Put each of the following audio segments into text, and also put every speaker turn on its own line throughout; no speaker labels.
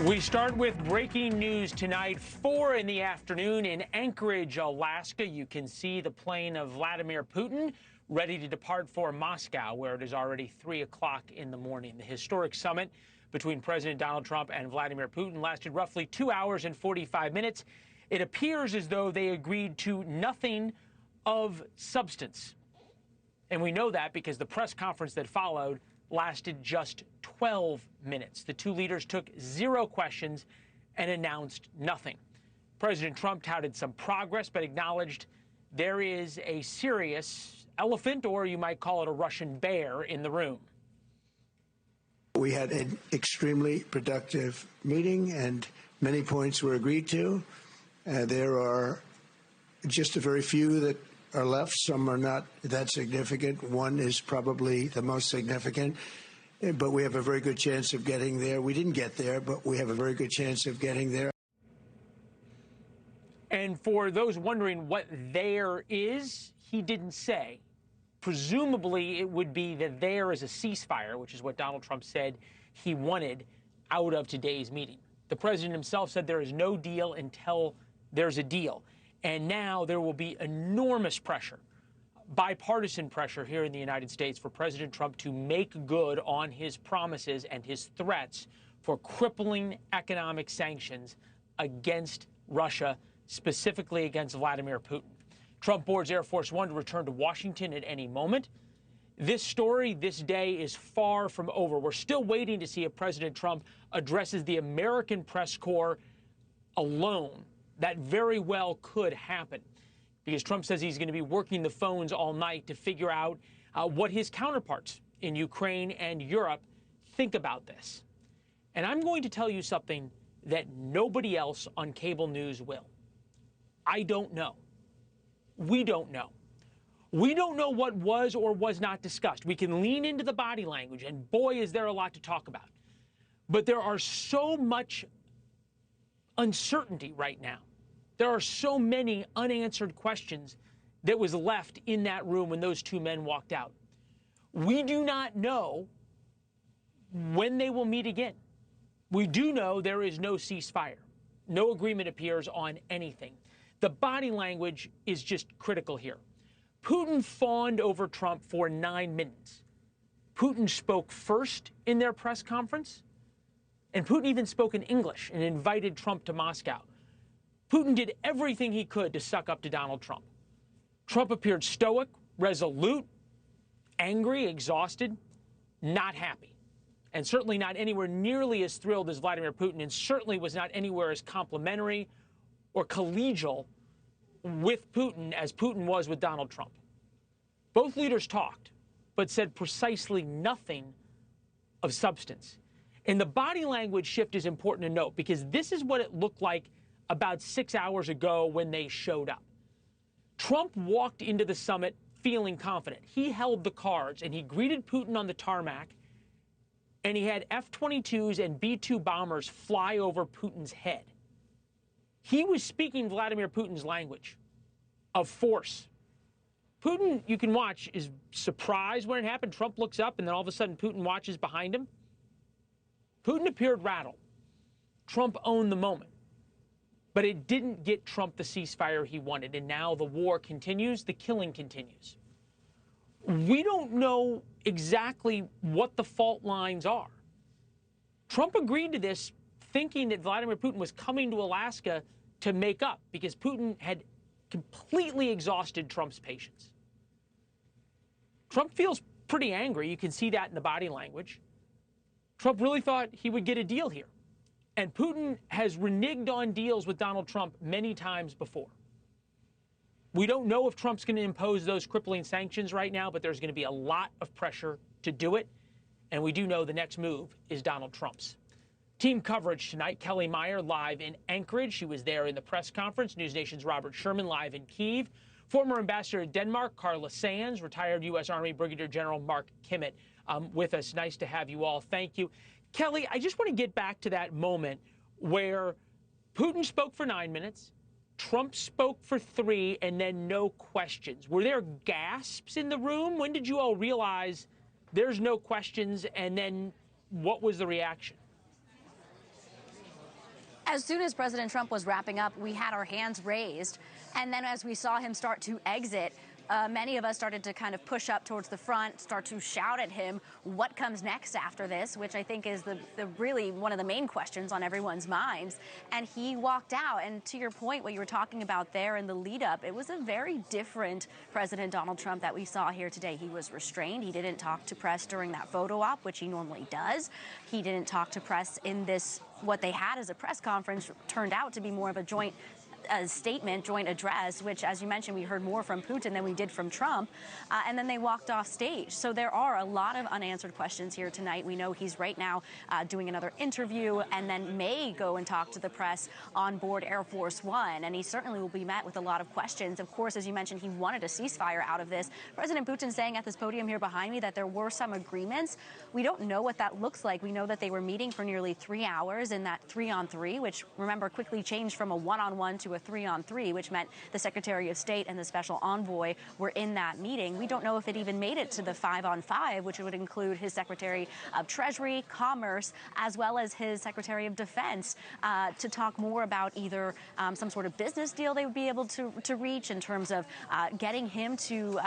We start with breaking news tonight, 4 in the afternoon in Anchorage, Alaska. You can see the plane of Vladimir Putin ready to depart for Moscow, where it is already 3 o'clock in the morning. The historic summit between President Donald Trump and Vladimir Putin lasted roughly 2 hours and 45 minutes. It appears as though they agreed to nothing of substance. And we know that because the press conference that followed lasted just 12 minutes. The two leaders took 0 questions and announced nothing. President Trump touted some progress, but acknowledged there is a serious elephant, or you might call it a Russian bear, in the room.
We had an extremely productive meeting, and many points were agreed to. There are just a very few that are left. Some are not that significant. One is probably the most significant, but we have a very good chance of getting there. We didn't get there, but we have a very good chance of getting there.
And for those wondering what there is, he didn't say. Presumably, it would be that there is a ceasefire, which is what Donald Trump said he wanted out of today's meeting. The president himself said there is no deal until there's a deal. And now there will be enormous pressure, bipartisan pressure here in the United States for President Trump to make good on his promises and his threats for crippling economic sanctions against Russia, specifically against Vladimir Putin. Trump boards Air Force One to return to Washington at any moment. This story, this day, is far from over. We're still waiting to see if President Trump addresses the American press corps alone. That very well could happen, because Trump says he's going to be working the phones all night to figure out what his counterparts in Ukraine and Europe think about this. And I'm going to tell you something that nobody else on cable news will. I don't know. We don't know. We don't know what was or was not discussed. We can lean into the body language, and boy, is there a lot to talk about. But there are so much uncertainty right now. There are so many unanswered questions that was left in that room when those two men walked out. We do not know when they will meet again. We do know there is no ceasefire. No agreement appears on anything. The body language is just critical here. Putin fawned over Trump for 9 minutes. Putin spoke first in their press conference, and Putin even spoke in English and invited Trump to Moscow. Putin did everything he could to suck up to Donald Trump. Trump appeared stoic, resolute, angry, exhausted, not happy, and certainly not anywhere nearly as thrilled as Vladimir Putin, and certainly was not anywhere as complimentary or collegial with Putin as Putin was with Donald Trump. Both leaders talked, but said precisely nothing of substance. And the body language shift is important to note, because this is what it looked like about 6 hours ago when they showed up. Trump walked into the summit feeling confident. He held the cards, and he greeted Putin on the tarmac, and he had F-22s and B-2 bombers fly over Putin's head. He was speaking Vladimir Putin's language of force. Putin, you can watch, is surprised when it happened. Trump looks up, and then all of a sudden Putin watches behind him. Putin appeared rattled. Trump owned the moment. But it didn't get Trump the ceasefire he wanted, and now the war continues, the killing continues. We don't know exactly what the fault lines are. Trump agreed to this thinking that Vladimir Putin was coming to Alaska to make up, because Putin had completely exhausted Trump's patience. Trump feels pretty angry. You can see that in the body language. Trump really thought he would get a deal here. And Putin has reneged on deals with Donald Trump many times before. We don't know if Trump's going to impose those crippling sanctions right now, but there's going to be a lot of pressure to do it. And we do know the next move is Donald Trump's. Team coverage tonight. Kelly Meyer live in Anchorage. She was there in the press conference. NewsNation's Robert Sherman live in Kyiv. Former Ambassador to Denmark, Carla Sands. Retired U.S. Army Brigadier General Mark Kimmett with us. Nice to have you all. Thank you. Kelly, I just want to get back to that moment where Putin spoke for 9 minutes, Trump spoke for 3, and then no questions. Were there gasps in the room? When did you all realize there's no questions, and then what was the reaction?
As soon as President Trump was wrapping up, we had our hands raised. And then as we saw him start to exit, many of us started to kind of push up towards the front, start to shout at him what comes next after this, which I think is the really one of the main questions on everyone's minds. And he walked out. And to your point, what you were talking about there in the lead up, it was a very different President Donald Trump that we saw here today. He was restrained. He didn't talk to press during that photo op, which he normally does. He didn't talk to press in this, what they had as a press conference turned out to be more of a joint statement, joint address, which, as you mentioned, we heard more from Putin than we did from Trump, and then they walked off stage. So there are a lot of unanswered questions here tonight. We know he's right now doing another interview and then may go and talk to the press on board Air Force One, and he certainly will be met with a lot of questions. Of course, as you mentioned, he wanted a ceasefire out of this. President Putin saying at this podium here behind me that there were some agreements. We don't know what that looks like. We know that they were meeting for nearly 3 hours in that 3-on-3, which, remember, quickly changed from a 1-on-1 to a 3-on-3, which meant the Secretary of State and the Special Envoy were in that meeting. We don't know if it even made it to the 5-on-5, which would include his Secretary of Treasury, Commerce, as well as his Secretary of Defense, to talk more about either some sort of business deal they would be able to reach in terms of getting him to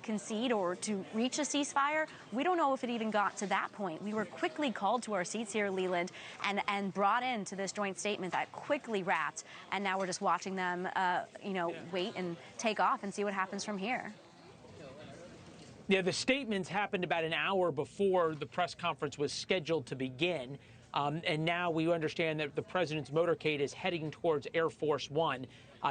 concede or to reach a ceasefire. We don't know if it even got to that point. We were quickly called to our seats here, Leland, and brought into this joint statement that quickly wrapped, and now we're just watching them, wait and take off and see what happens from here.
Yeah, the statements happened about an hour before the press conference was scheduled to begin. And now we understand that the president's motorcade is heading towards Air Force One.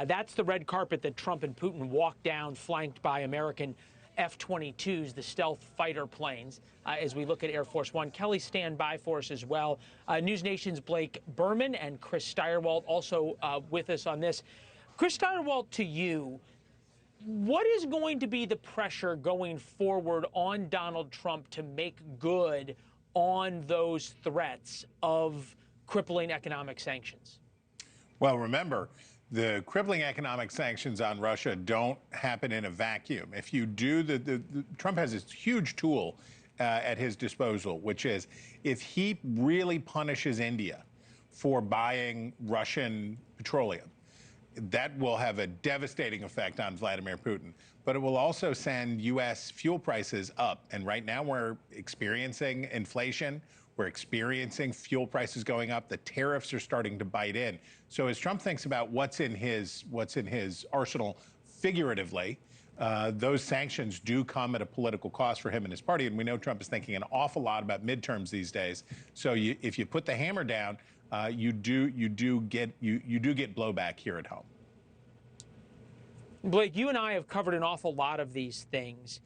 That's the red carpet that Trump and Putin walked down, flanked by American F-22s, the stealth fighter planes, as we look at Air Force One. Kelly, stand by for us as well. NewsNation's Blake Berman and Chris Steyerwalt also with us on this. Chris Steyerwalt, to you, what is going to be the pressure going forward on Donald Trump to make good on those threats of crippling economic sanctions?
Well, remember, the crippling economic sanctions on Russia don't happen in a vacuum. If you do, Trump has this huge tool at his disposal, which is if he really punishes India for buying Russian petroleum, that will have a devastating effect on Vladimir Putin. But it will also send U.S. fuel prices up. And right now we're experiencing inflation. We're experiencing fuel prices going up. The tariffs are starting to bite in. So as Trump thinks about what's in his arsenal figuratively, those sanctions do come at a political cost for him and his party. And we know Trump is thinking an awful lot about midterms these days. So if you put the hammer down, you do get blowback here at home.
Blake, you and I have covered an awful lot of these things.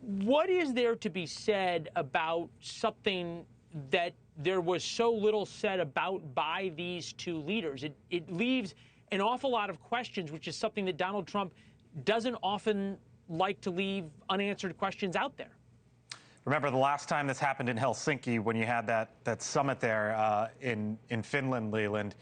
What is there to be said about something that there was so little said about by these two leaders? It leaves an awful lot of questions, which is something that Donald Trump doesn't often like to leave unanswered questions out there.
Remember the last time this happened in Helsinki when you had that summit there in Finland, Leland?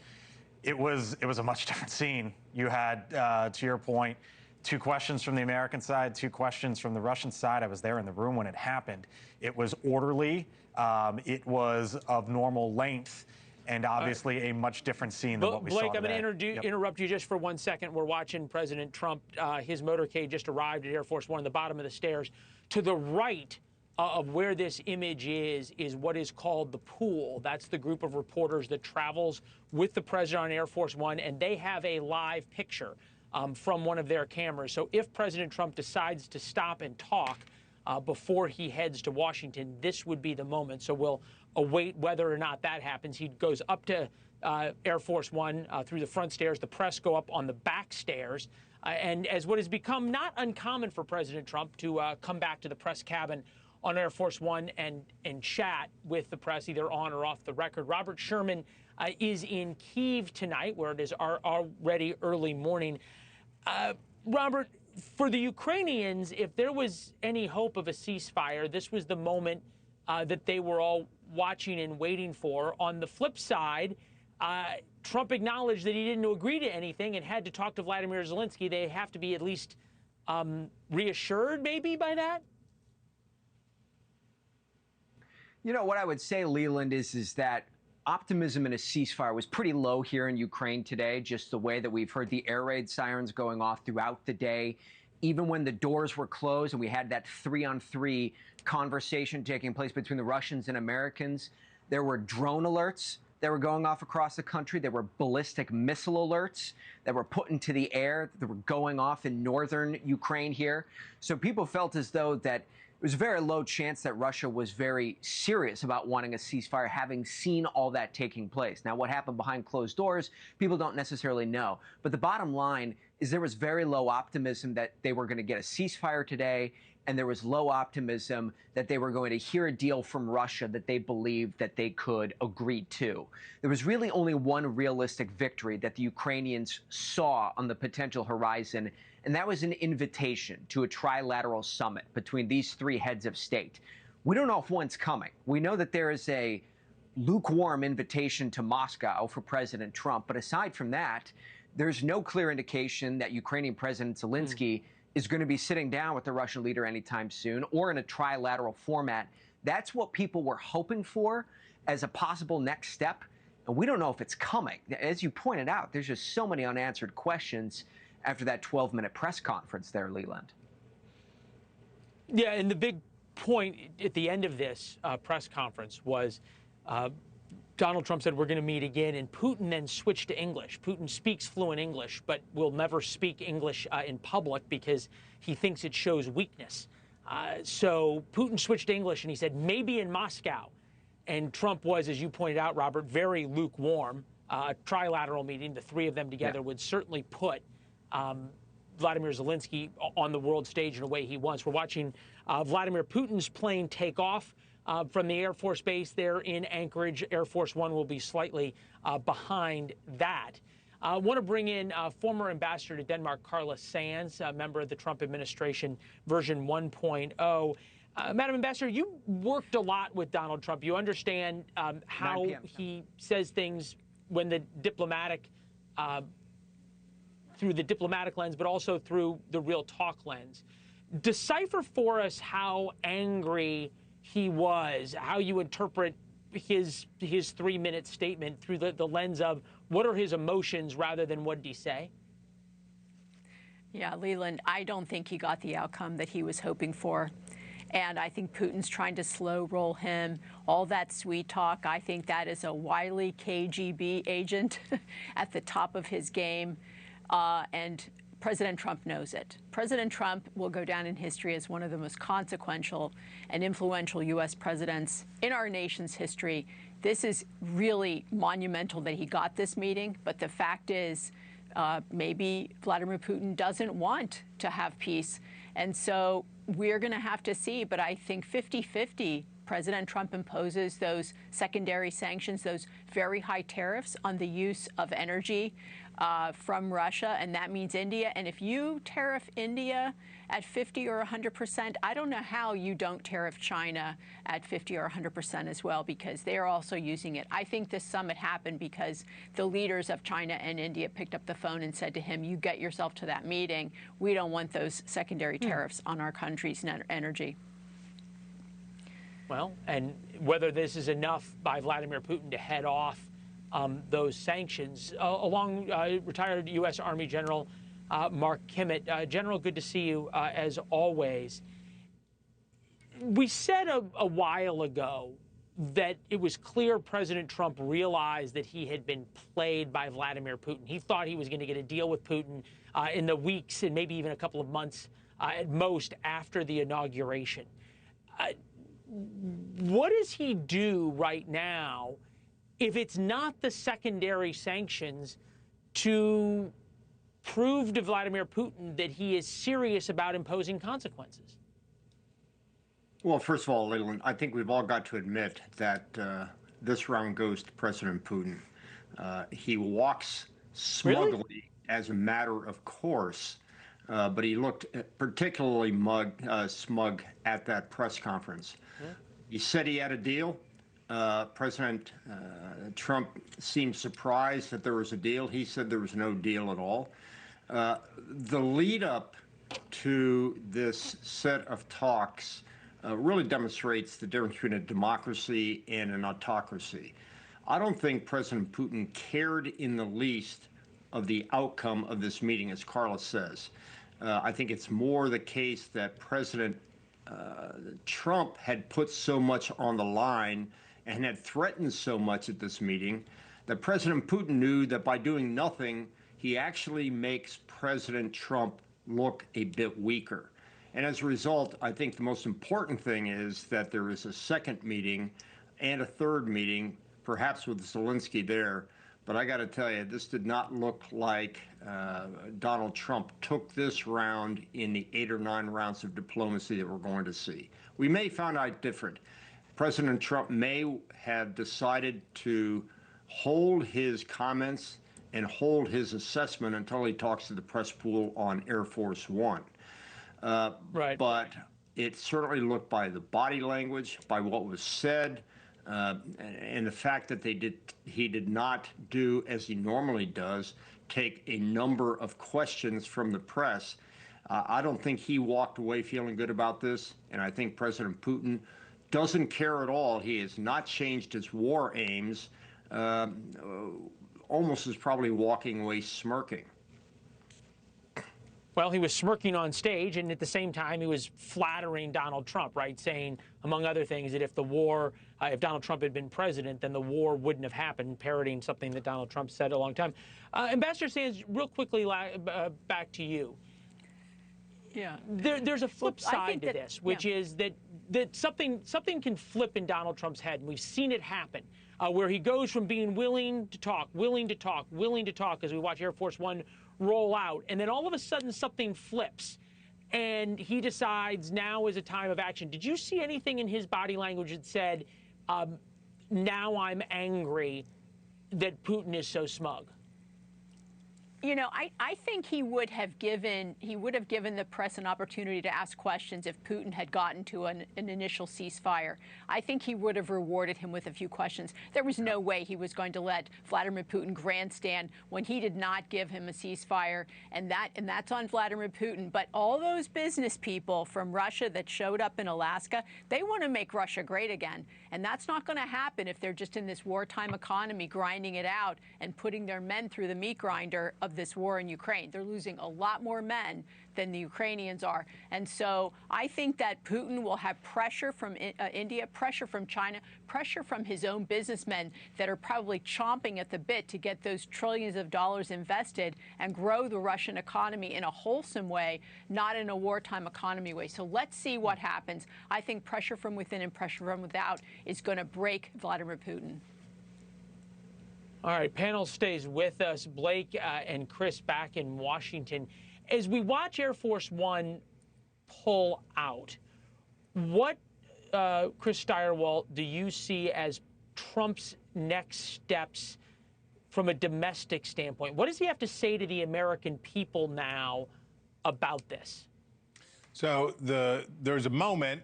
It was a much different scene. You had, to your point, 2 questions from the American side, 2 questions from the Russian side. I was there in the room when it happened. It was orderly. It was of normal length. And obviously a much different scene than what we saw today.
Blake, I'm going to interrupt you just for 1 second. We're watching President Trump. His motorcade just arrived at Air Force One, the bottom of the stairs. To the right of where this image is what is called the pool. That's the group of reporters that travels with the president on Air Force One, and they have a live picture from one of their cameras. So if President Trump decides to stop and talk before he heads to Washington, this would be the moment. So we'll await whether or not that happens. He goes up to Air Force One through the front stairs. The press go up on the back stairs. And as what has become not uncommon for President Trump to come back to the press cabin on Air Force One and chat with the press, either on or off the record. Robert Sherman is in Kyiv tonight, where it is already early morning. Robert, for the Ukrainians, if there was any hope of a ceasefire, this was the moment that they were all watching and waiting for. On the flip side, Trump acknowledged that he didn't agree to anything and had to talk to Vladimir Zelensky. They have to be at least reassured, maybe, by that?
You know, what I would say, Leland, is that optimism in a ceasefire was pretty low here in Ukraine today, just the way that we've heard the air raid sirens going off throughout the day. Even when the doors were closed and we had that 3-on-3 conversation taking place between the Russians and Americans, there were drone alerts that were going off across the country. There were ballistic missile alerts that were put into the air that were going off in northern Ukraine here. So people felt as though that it was a very low chance that Russia was very serious about wanting a ceasefire, having seen all that taking place. Now, what happened behind closed doors, people don't necessarily know. But the bottom line is there was very low optimism that they were going to get a ceasefire today, and there was low optimism that they were going to hear a deal from Russia that they believed that they could agree to. There was really only one realistic victory that the Ukrainians saw on the potential horizon, and that was an invitation to a trilateral summit between these three heads of state. We don't know if one's coming. We know that there is a lukewarm invitation to Moscow for President Trump, but aside from that, there's no clear indication that Ukrainian President Zelensky is going to be sitting down with the Russian leader anytime soon or in a trilateral format. That's what people were hoping for as a possible next step, and we don't know if it's coming. As you pointed out, there's just so many unanswered questions after that 12-minute press conference there, Leland.
Yeah, and the big point at the end of this press conference was Donald Trump said, we're going to meet again, and Putin then switched to English. Putin speaks fluent English, but will never speak English in public because he thinks it shows weakness. So Putin switched to English, and he said, maybe in Moscow. And Trump was, as you pointed out, Robert, very lukewarm. A trilateral meeting, the three of them together, would certainly put Vladimir Zelensky on the world stage in a way he wants. We're watching Vladimir Putin's plane take off from the Air Force Base there in Anchorage. Air Force One will be slightly behind that. I want to bring in former ambassador to Denmark, Carla Sands, a member of the Trump administration, version 1.0. Madam Ambassador, you worked a lot with Donald Trump. You understand how he says things when the diplomatic, through the diplomatic lens, but also through the real talk lens. Decipher for us how angry he was, how you interpret his 3-minute statement through the lens of what are his emotions rather than what did he say?
Yeah, Leland, I don't think he got the outcome that he was hoping for. And I think Putin's trying to slow roll him. All that sweet talk, I think that is a wily KGB agent at the top of his game. And President Trump knows it. President Trump will go down in history as one of the most consequential and influential U.S. presidents in our nation's history. This is really monumental that he got this meeting, but the fact is maybe Vladimir Putin doesn't want to have peace. And so we're going to have to see, but I think 50-50, President Trump imposes those secondary sanctions, those very high tariffs on the use of energy from Russia, and that means India. And if you tariff India at 50 or 100%, I don't know how you don't tariff China at 50 or 100% as well, because they are also using it. I think this summit happened because the leaders of China and India picked up the phone and said to him, you get yourself to that meeting. We don't want those secondary tariffs on our country's energy.
Well, and whether this is enough by Vladimir Putin to head off those sanctions, along retired U.S. Army General Mark Kimmett. General, good to see you as always. We said a while ago that it was clear President Trump realized that he had been played by Vladimir Putin. He thought he was going to get a deal with Putin in the weeks and maybe even a couple of months at most after the inauguration. What does he do right now if it's not the secondary sanctions to prove to Vladimir Putin that he is serious about imposing consequences?
Well, first of all, Leland, I think we've all got to admit that this round goes to President Putin. He walks smugly as a matter of course, but he looked particularly smug at that press conference. He said he had a deal. President Trump seemed surprised that there was a deal. He said there was no deal at all. The lead up to this set of talks really demonstrates the difference between a democracy and an autocracy. I don't think President Putin cared in the least of the outcome of this meeting, as Carla says. I think it's more the case that President Trump had put so much on the line and had threatened so much at this meeting that President Putin knew that by doing nothing, he actually makes President Trump look a bit weaker. And as a result, I think the most important thing is that there is a second meeting and a third meeting, perhaps with Zelensky there. But I got to tell you, this did not look like Donald Trump took this round in the 8 or 9 rounds of diplomacy that we're going to see. We may find out different. President Trump may have decided to hold his comments and hold his assessment until he talks to the press pool on Air Force One.
Right.
But it certainly looked by the body language, by what was said, and the fact that he did not do as he normally does, take a number of questions from the press. I don't think he walked away feeling good about this, and I think President Putin doesn't care at all. He has not changed his war aims. Almost is probably walking away smirking.
Well, he was smirking on stage, and at the same time, he was flattering Donald Trump, right? Saying, among other things, that if the war, if Donald Trump had been president, then the war wouldn't have happened, parroting something that Donald Trump said a long time. Ambassador Sands, real quickly, back to you.
Yeah.
There's a flip side to this, which is that something can flip in Donald Trump's head, and we've seen it happen, where he goes from being willing to talk, as we watch Air Force One roll out, and then all of a sudden something flips, and he decides now is a time of action. Did you see anything in his body language that said, now I'm angry that Putin is so smug?
You know, I think he would have given the press an opportunity to ask questions if Putin had gotten to an initial ceasefire. I think he would have rewarded him with a few questions. There was no way he was going to let Vladimir Putin grandstand when he did not give him a ceasefire, and that's on Vladimir Putin. But all those business people from Russia that showed up in Alaska, they want to make Russia great again, and that's not going to happen if they're just in this wartime economy grinding it out and putting their men through the meat grinder of this war in Ukraine. They're losing a lot more men than the Ukrainians are. And so I think that Putin will have pressure from India, pressure from China, pressure from his own businessmen that are probably chomping at the bit to get those trillions of dollars invested and grow the Russian economy in a wholesome way, not in a wartime economy way. So let's see what happens. I think pressure from within and pressure from without is going to break Vladimir Putin.
All right, panel stays with us. Blake and Chris back in Washington. As we watch Air Force One pull out, what, Chris Steyerwalt, do you see as Trump's next steps from a domestic standpoint? What does he have to say to the American people now about this?
So there's a moment,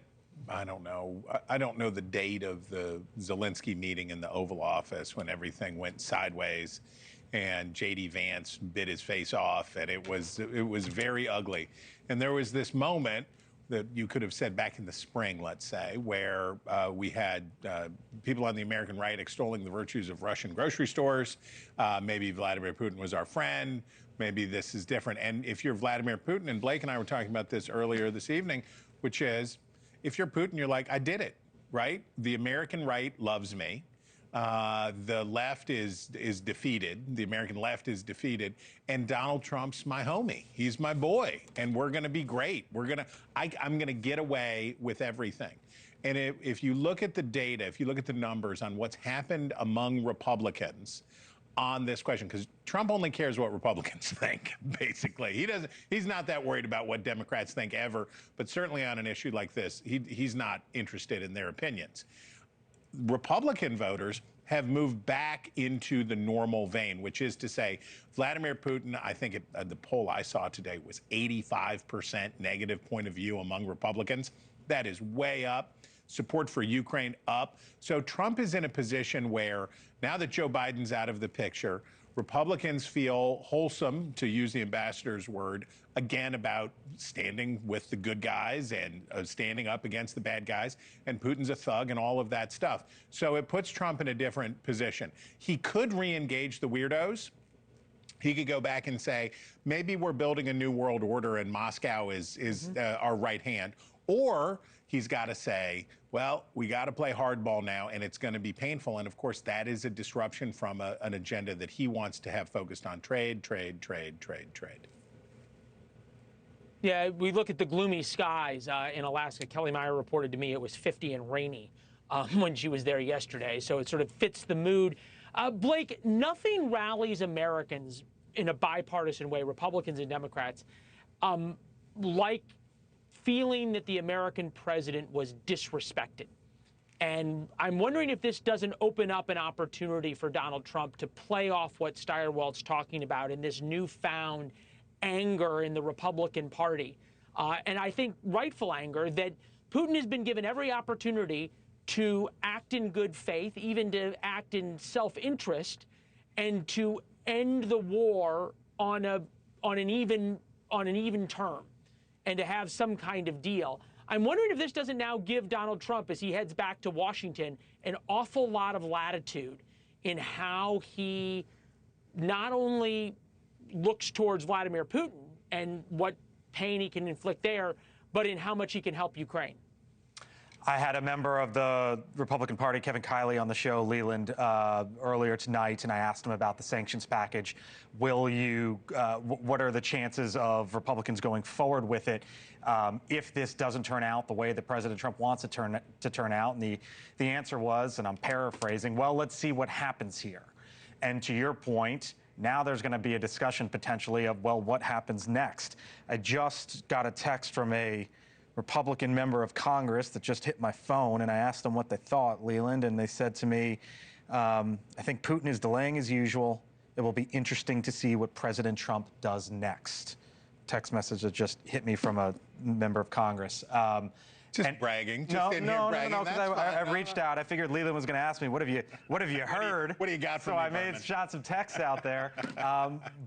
I don't know the date of the Zelensky meeting in the Oval Office when everything went sideways and J.D. Vance bit his face off, and it was very ugly. And there was this moment that you could have said back in the spring, let's say, where we had people on the American right extolling the virtues of Russian grocery stores. Maybe Vladimir Putin was our friend. Maybe this is different. And if you're Vladimir Putin, and Blake and I were talking about this earlier this evening, which is, if you're Putin, you're like, I did it, right? The American right loves me. The left is defeated. The American left is defeated. And Donald Trump's my homie. He's my boy. And we're going to be great. I'm going to get away with everything. And if you look at the data, if you look at the numbers on what's happened among Republicans on this question, because Trump only cares what Republicans think, basically. He's not that worried about what Democrats think ever, but certainly on an issue like this, he's not interested in their opinions. Republican voters have moved back into the normal vein, which is to say, Vladimir Putin, I think the poll I saw today was 85% negative point of view among Republicans. That is way up. Support for Ukraine up. So Trump is in a position where now that Joe Biden's out of the picture, Republicans feel wholesome, to use the ambassador's word, again about standing with the good guys and standing up against the bad guys. And Putin's a thug and all of that stuff. So it puts Trump in a different position. He could re-engage the weirdos. He could go back and say, maybe we're building a new world order and Moscow is our right hand. Or he's got to say, well, we got to play hardball now, and it's going to be painful. And of course, that is a disruption from an agenda that he wants to have focused on trade, trade, trade, trade, trade.
Yeah, we look at the gloomy skies in Alaska. Kelly Meyer reported to me it was 50 and rainy when she was there yesterday. So it sort of fits the mood. Blake, nothing rallies Americans in a bipartisan way, Republicans and Democrats, like feeling that the American president was disrespected. And I'm wondering if this doesn't open up an opportunity for Donald Trump to play off what Steyerwalt's talking about in this newfound anger in the Republican Party. And I think rightful anger that Putin has been given every opportunity to act in good faith, even to act in self-interest, and to end the war on an even term, and to have some kind of deal. I'm wondering if this doesn't now give Donald Trump, as he heads back to Washington, an awful lot of latitude in how he not only looks towards Vladimir Putin and what pain he can inflict there, but in how much he can help Ukraine.
I had a member of the Republican Party, Kevin Kiley, on the show, Leland, earlier tonight, and I asked him about the sanctions package. Will you, what are the chances of Republicans going forward with it if this doesn't turn out the way that President Trump wants it to turn out? And the answer was, and I'm paraphrasing, well, let's see what happens here. And to your point, now there's going to be a discussion potentially of, well, what happens next? I just got a text from a Republican member of Congress that just hit my phone, and I asked them what they thought, Leland, and they said to me, I think Putin is delaying as usual. It will be interesting to see what President Trump does next. Text message that just hit me from a member of Congress.
Just bragging.
No, because I reached out. I figured Leland was going to ask me, what have you heard?
What do you got from
me? So I
Berman?
shot some texts out there.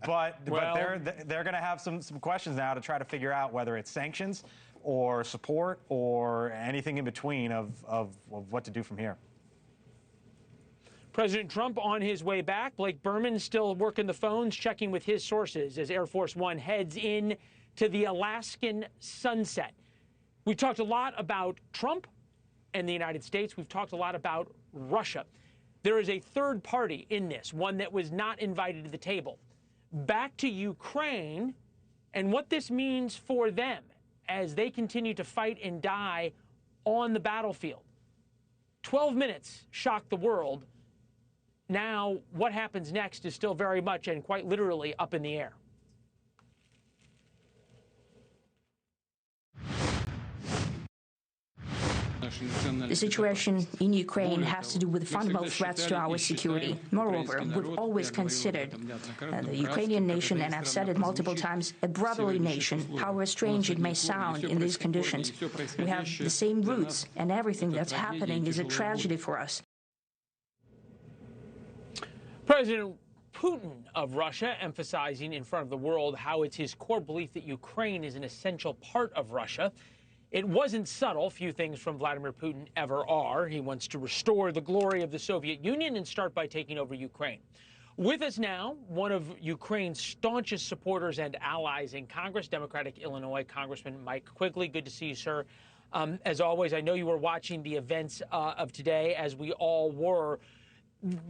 But they're going to have some questions now to try to figure out whether it's sanctions or support or anything in between of what to do from here.
President Trump on his way back. Blake Berman still working the phones, checking with his sources as Air Force One heads in to the Alaskan sunset. We've talked a lot about Trump and the United States. We've talked a lot about Russia. There is a third party in this, one that was not invited to the table. Back to Ukraine and what this means for them as they continue to fight and die on the battlefield. 12 minutes shocked the world. Now, what happens next is still very much and quite literally up in the air.
The situation in Ukraine has to do with fundamental threats to our security. Moreover, we've always considered the Ukrainian nation, and I've said it multiple times, a brotherly nation, however strange it may sound in these conditions. We have the same roots, and everything that's happening is a tragedy for us.
President Putin of Russia emphasizing in front of the world how it's his core belief that Ukraine is an essential part of Russia. It wasn't subtle. Few things from Vladimir Putin ever are. He wants to restore the glory of the Soviet Union and start by taking over Ukraine. With us now, one of Ukraine's staunchest supporters and allies in Congress, Democratic Illinois Congressman Mike Quigley. Good to see you, sir. As always, I know you were watching the events of today, as we all were.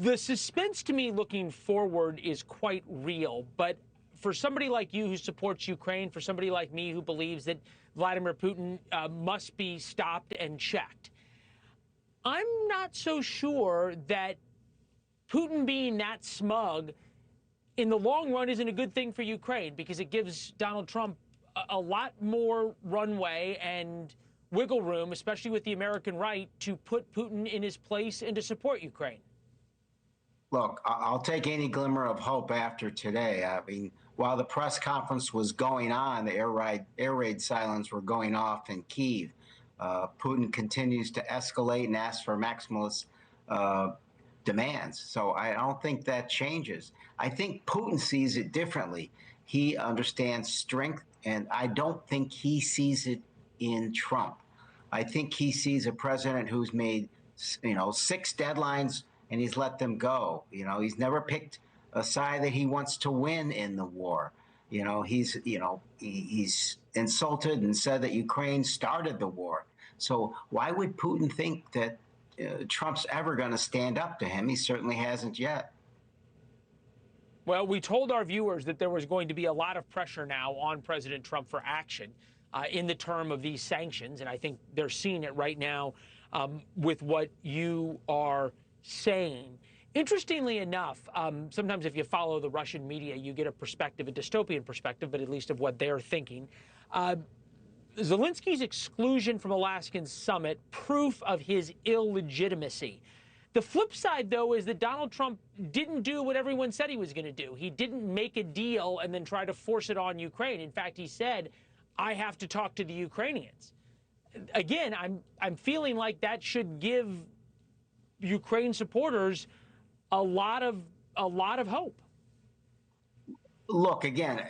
The suspense to me looking forward is quite real, but for somebody like you who supports Ukraine, for somebody like me who believes that Vladimir Putin must be stopped and checked, I'm not so sure that Putin being that smug in the long run isn't a good thing for Ukraine, because it gives Donald Trump a lot more runway and wiggle room, especially with the American right, to put Putin in his place and to support Ukraine.
Look, I'll take any glimmer of hope after today. I mean, while the press conference was going on, the air raid sirens were going off in Kyiv. Putin continues to escalate and ask for maximalist demands. So I don't think that changes. I think Putin sees it differently. He understands strength, and I don't think he sees it in Trump. I think he sees a president who's made, 6 deadlines and he's let them go. He's never picked a side that he wants to win in the war. He's insulted and said that Ukraine started the war. So why would Putin think that Trump's ever going to stand up to him? He certainly hasn't yet.
Well, we told our viewers that there was going to be a lot of pressure now on President Trump for action in the term of these sanctions, and I think they're seeing it right now with what you are saying. Interestingly enough, sometimes if you follow the Russian media, you get a perspective, a dystopian perspective, but at least of what they're thinking. Zelensky's exclusion from Alaskan's summit, proof of his illegitimacy. The flip side, though, is that Donald Trump didn't do what everyone said he was going to do. He didn't make a deal and then try to force it on Ukraine. In fact, he said, I have to talk to the Ukrainians. Again, I'm feeling like that should give Ukraine supporters a lot of hope.
Look, again,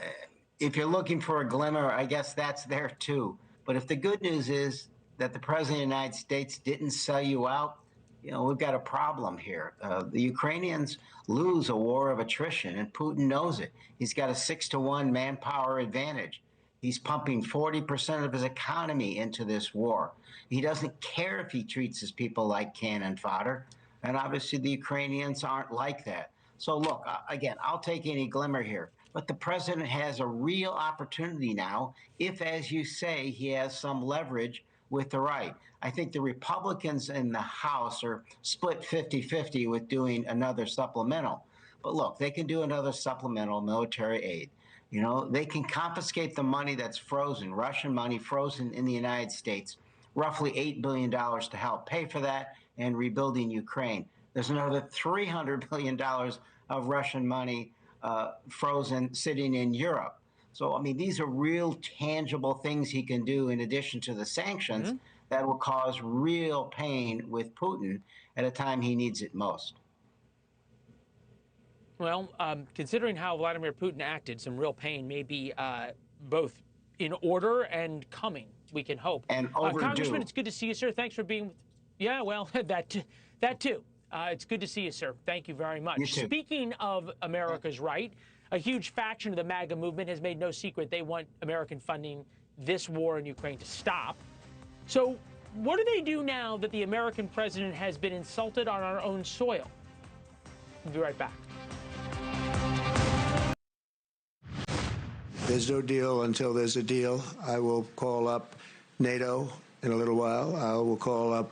if you're looking for a glimmer, I guess that's there too. But if the good news is that the President of the United States didn't sell you out, we've got a problem here. The Ukrainians lose a war of attrition, and Putin knows it. He's got a 6-to-1 manpower advantage. He's pumping 40% of his economy into this war. He doesn't care if he treats his people like cannon fodder. And obviously the Ukrainians aren't like that. So look, again, I'll take any glimmer here. But the president has a real opportunity now if, as you say, he has some leverage with the right. I think the Republicans in the House are split 50-50 with doing another supplemental. But look, they can do another supplemental military aid. They can confiscate the money that's frozen, Russian money frozen in the United States, roughly $8 billion to help pay for that and rebuilding Ukraine. There's another $300 billion of Russian money frozen sitting in Europe. So, I mean, these are real tangible things he can do in addition to the sanctions that will cause real pain with Putin at a time he needs it most.
Well, considering how Vladimir Putin acted, some real pain may be both in order and coming, we can hope.
And overdue.
Congressman, it's good to see you, sir. Thanks for being with. Yeah, well, that too. It's good to see you, sir. Thank you very much.
You too.
Speaking of America's right, a huge faction of the MAGA movement has made no secret they want American funding this war in Ukraine to stop. So what do they do now that the American president has been insulted on our own soil? We'll be right back.
There's no deal until there's a deal. I will call up NATO in a little while. I will call up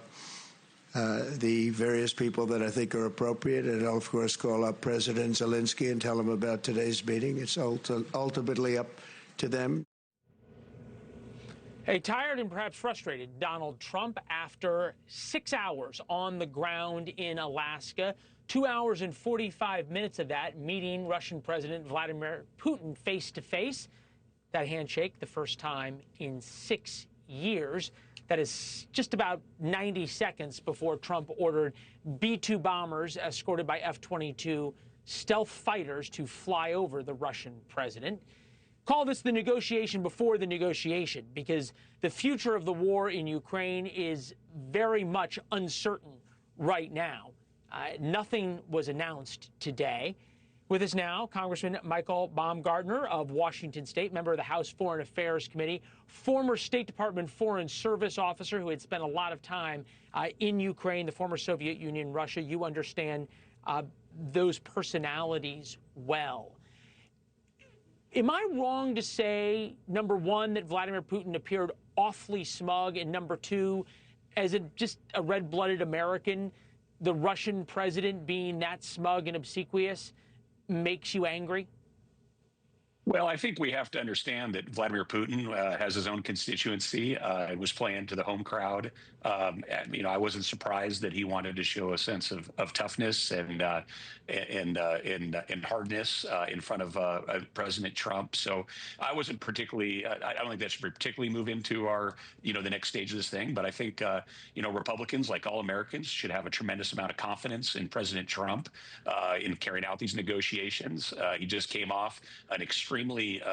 the various people that I think are appropriate, and I'll, of course, call up President Zelensky and tell him about today's meeting. It's ultimately up to them.
A tired and perhaps frustrated Donald Trump after 6 hours on the ground in Alaska, 2 hours and 45 minutes of that meeting Russian President Vladimir Putin face-to-face. That handshake, the first time in 6 years. That is just about 90 seconds before Trump ordered B-2 bombers escorted by F-22 stealth fighters to fly over the Russian president. Call this the negotiation before the negotiation, because the future of the war in Ukraine is very much uncertain right now. Nothing was announced today. With us now, Congressman Michael Baumgartner of Washington State, member of the House Foreign Affairs Committee, former State Department Foreign Service officer who had spent a lot of time in Ukraine, the former Soviet Union, Russia. You understand those personalities well. Am I wrong to say, number one, that Vladimir Putin appeared awfully smug, and number two, as just a red-blooded American, the Russian president being that smug and obsequious makes you angry?
Well, I think we have to understand that Vladimir Putin has his own constituency. It was playing to the home crowd. And, I wasn't surprised that he wanted to show a sense of toughness and hardness in front of President Trump. So I wasn't particularly. I don't think that should particularly move into our, the next stage of this thing. But I think, Republicans, like all Americans, should have a tremendous amount of confidence in President Trump in carrying out these negotiations. He just came off an extremely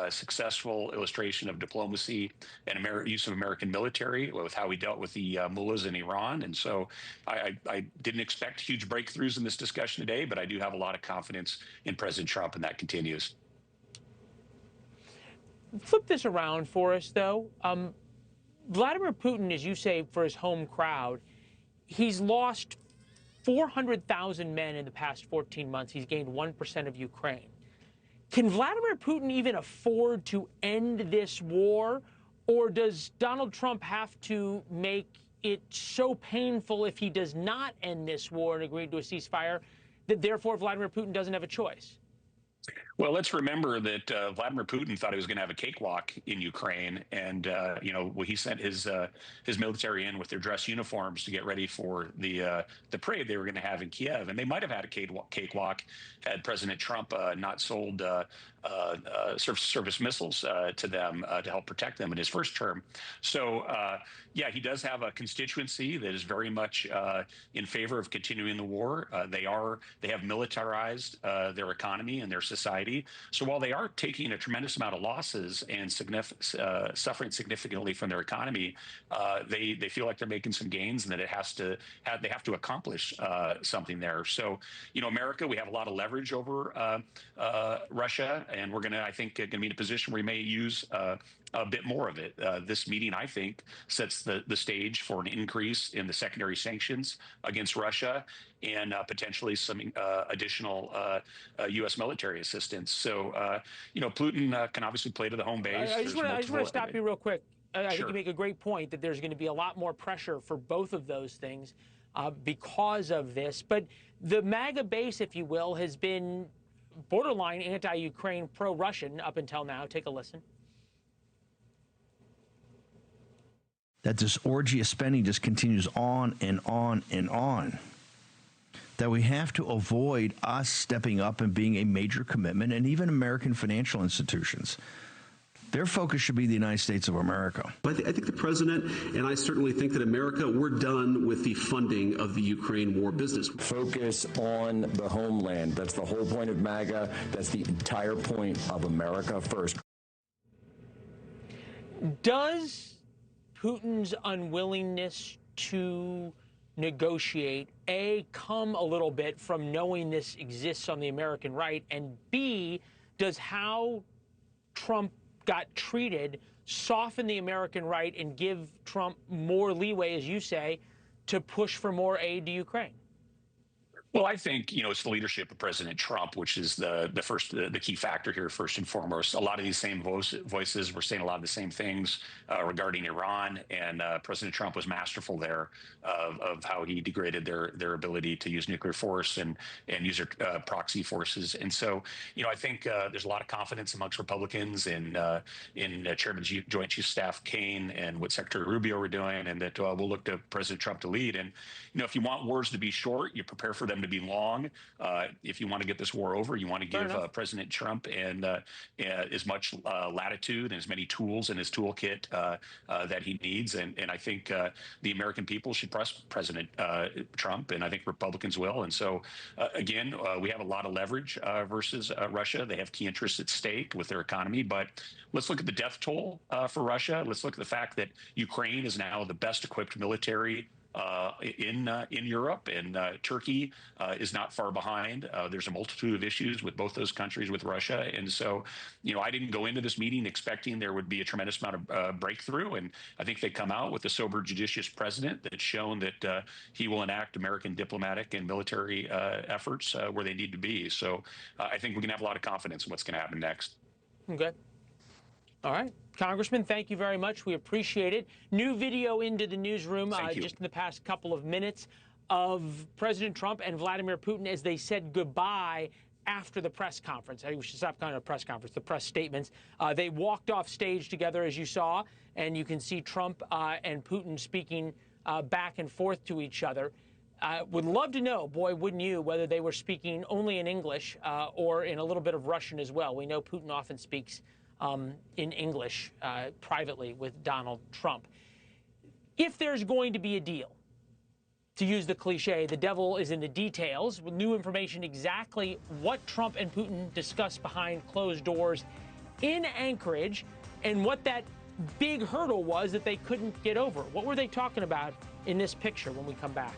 successful illustration of diplomacy and use of American military with how we dealt with the mullahs in Iran. And so I didn't expect huge breakthroughs in this discussion today, but I do have a lot of confidence in President Trump, and that continues.
Flip this around for us, though. Vladimir Putin, as you say, for his home crowd, he's lost 400,000 men in the past 14 months. He's gained 1% of Ukraine. Can Vladimir Putin even afford to end this war, or does Donald Trump have to make it so painful if he does not end this war and agree to a ceasefire that therefore Vladimir Putin doesn't have a choice?
Well, let's remember that Vladimir Putin thought he was going to have a cakewalk in Ukraine, and he sent his military in with their dress uniforms to get ready for the parade they were going to have in Kiev, and they might have had a cakewalk had President Trump not sold surface missiles to them to help protect them in his first term. So, yeah, he does have a constituency that is very much in favor of continuing the war. They have militarized their economy and their society. So while they are taking a tremendous amount of losses and suffering significantly from their economy, they feel like they're making some gains, and that they have to accomplish something there. So, America, we have a lot of leverage over Russia, and we're I think, going to be in a position where we may use a bit more of it. This meeting, I think, sets the stage for an increase in the secondary sanctions against Russia and potentially some additional U.S. military assistance. So, Putin can obviously play to the home base.
I just want to stop you real quick. I think
Sure.
you make a great point that there's going to be a lot more pressure for both of those things because of this. But the MAGA base, if you will, has been borderline anti-Ukraine, pro-Russian up until now. Take a listen.
That this orgy of spending just continues on and on and on. That we have to avoid us stepping up and being a major commitment, and even American financial institutions. Their focus should be the United States of America.
I think the president, and I certainly think that America, we're done with the funding of the Ukraine war business.
Focus on the homeland. That's the whole point of MAGA. That's the entire point of America first.
Does Putin's unwillingness to negotiate, A, come a little bit from knowing this exists on the American right, and B, does how Trump got treated soften the American right and give Trump more leeway, as you say, to push for more aid to Ukraine?
Well, I think, it's the leadership of President Trump, which is the key factor here, first and foremost. A lot of these same voices were saying a lot of the same things regarding Iran, and President Trump was masterful there of how he degraded their ability to use nuclear force and use their proxy forces. And so, I think there's a lot of confidence amongst Republicans in Chairman Joint Chiefs of Staff Kane and what Secretary Rubio were doing, and that we'll look to President Trump to lead. And, if you want wars to be short, you prepare for them to be long. If you want to get this war over, you want to give President Trump and as much latitude and as many tools in his toolkit that he needs. And I think the American people should trust President Trump, and I think Republicans will. And so, again, we have a lot of leverage versus Russia. They have key interests at stake with their economy. But let's look at the death toll for Russia. Let's look at the fact that Ukraine is now the best equipped military in Europe, and Turkey is not far behind. There's a multitude of issues with both those countries with Russia, and so I didn't go into this meeting expecting there would be a tremendous amount of breakthrough, and I think they come out with a sober, judicious president that's shown that he will enact American diplomatic and military efforts where they need to be. So I think we can have a lot of confidence in what's going to happen next.
Okay. All right. Congressman, thank you very much. We appreciate it. New video into the newsroom just in the past couple of minutes of President Trump and Vladimir Putin as they said goodbye after the press conference. I think we should stop calling it a press conference, the press statements. They walked off stage together, as you saw, and you can see Trump and Putin speaking back and forth to each other. Would love to know, boy, wouldn't you, whether they were speaking only in English or in a little bit of Russian as well. We know Putin often speaks in English privately with Donald Trump. If there's going to be a deal, to use the cliche, the devil is in the details, with new information exactly what Trump and Putin discussed behind closed doors in Anchorage and what that big hurdle was that they couldn't get over. What were they talking about in this picture when we come back?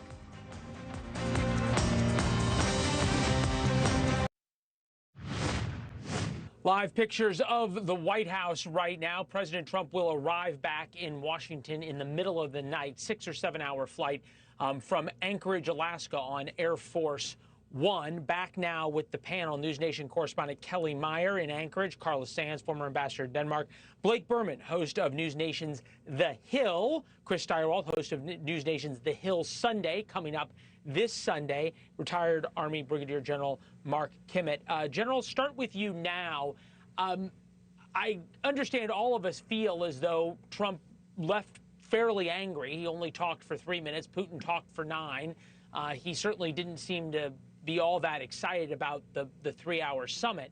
Live pictures of the White House right now. President Trump will arrive back in Washington in the middle of the night, 6 or 7 hour flight from Anchorage, Alaska on Air Force One. Back now with the panel, NewsNation correspondent Kelly Meyer in Anchorage, Carlos Sands, former ambassador to Denmark, Blake Berman, host of NewsNation's The Hill, Chris Steyerwalt, host of NewsNation's The Hill Sunday, coming up this Sunday, retired Army Brigadier General Mark Kimmett. General, start with you now. I understand all of us feel as though Trump left fairly angry. He only talked for 3 minutes. Putin talked for 9. He certainly didn't seem to be all that excited about the 3-hour summit.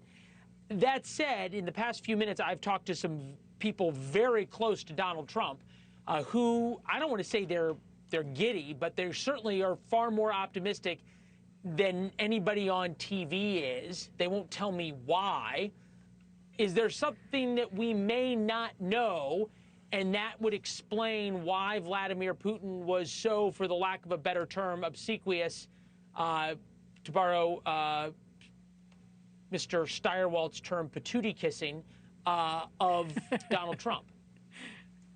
That said, in the past few minutes, I've talked to some people very close to Donald Trump who, I don't want to say they're giddy, but they certainly are far more optimistic than anybody on TV is. They won't tell me why. Is there something that we may not know, and that would explain why Vladimir Putin was so, for the lack of a better term, obsequious, to borrow Mr. Steyerwalt's term, patootie kissing, of Donald Trump?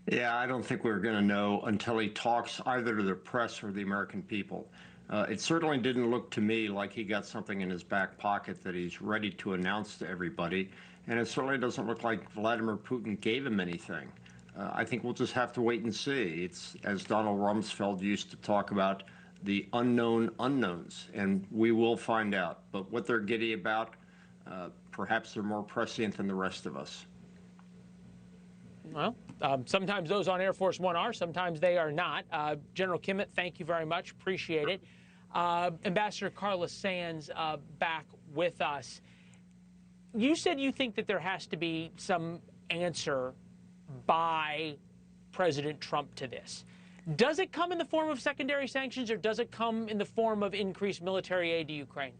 Yeah, I don't think we're going to know until he talks either to the press or the American people. It certainly didn't look to me like he got something in his back pocket that he's ready to announce to everybody. And it certainly doesn't look like Vladimir Putin gave him anything. I think we'll just have to wait and see. It's, as Donald Rumsfeld used to talk about, the unknown unknowns, and we will find out. But what they're giddy about, perhaps they're more prescient than the rest of us.
Well, sometimes those on Air Force One are, sometimes they are not. General Kimmett, thank you very much. Appreciate it. Ambassador Carlos Sands back with us. You said you think that there has to be some answer by President Trump to this. Does it come in the form of secondary sanctions, or does it come in the form of increased military aid to Ukraine?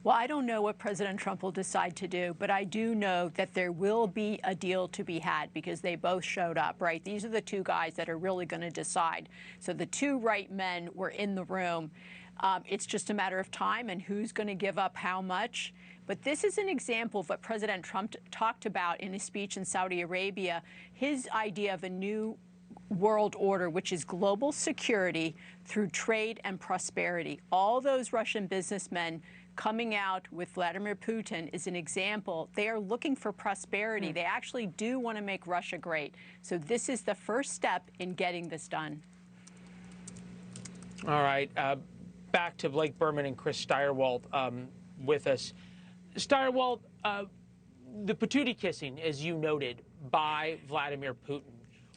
Well, I don't know what President Trump will decide to do, but I do know that there will be a deal to be had because they both showed up, right? These are the two guys that are really going to decide. So the two right men were in the room. It's just a matter of time and who's going to give up how much. But this is an example of what President Trump talked about in his speech in Saudi Arabia, his idea of a new world order, which is global security through trade and prosperity. All those Russian businessmen coming out with Vladimir Putin is an example. They are looking for prosperity. They actually do want to make Russia great. So this is the first step in getting this done.
All right. Back to Blake Berman and Chris Steyerwalt with us. Steyerwalt, the patootie kissing, as you noted, by Vladimir Putin,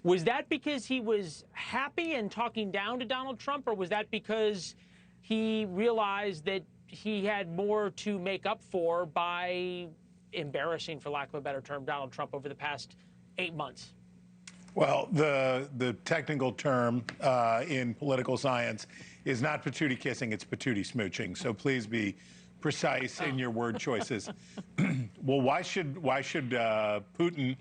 was that because he was happy and talking down to Donald Trump, or was that because he realized that he had more to make up for by embarrassing, for lack of a better term, Donald Trump over the past 8 months?
Well, the technical term in political science is not patootie kissing, it's patootie smooching. So please be precise in your word choices. Well, why should Putin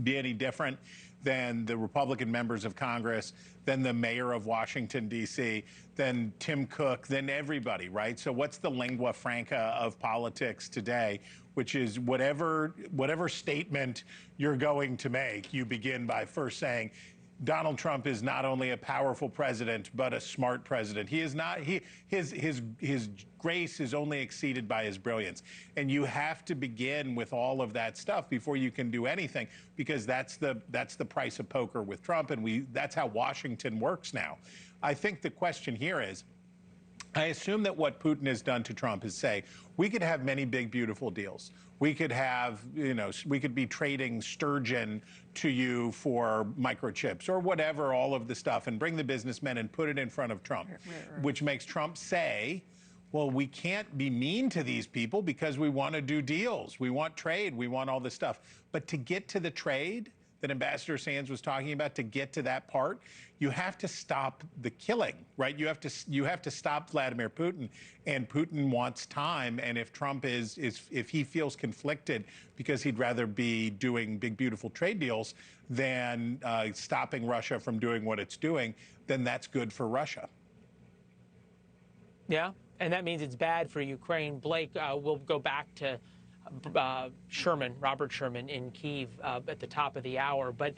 be any different than the Republican members of Congress, than the mayor of Washington, D.C., than Tim Cook, than everybody, right? So what's the lingua franca of politics today, which is whatever statement you're going to make, you begin by first saying, Donald Trump is not only a powerful president, but a smart president. He is not. His grace is only exceeded by his brilliance. And you have to begin with all of that stuff before you can do anything, because that's the price of poker with Trump, and that's how Washington works now. I think the question here is, I assume that what Putin has done to Trump is say, we could have many big, beautiful deals. We could have, we could be trading sturgeon to you for microchips or whatever, all of the stuff, and bring the businessmen and put it in front of Trump, which makes Trump say, well, we can't be mean to these people because we want to do deals. We want trade. We want all this stuff. But to get to the trade that Ambassador Sands was talking about, to get to that part, you have to stop the killing, right? You have to stop Vladimir Putin, and Putin wants time. And if Trump if he feels conflicted because he'd rather be doing big, beautiful trade deals than stopping Russia from doing what it's doing, then that's good for Russia.
Yeah, and that means it's bad for Ukraine. Blake, we'll go back to Robert Sherman in Kyiv at the top of the hour. But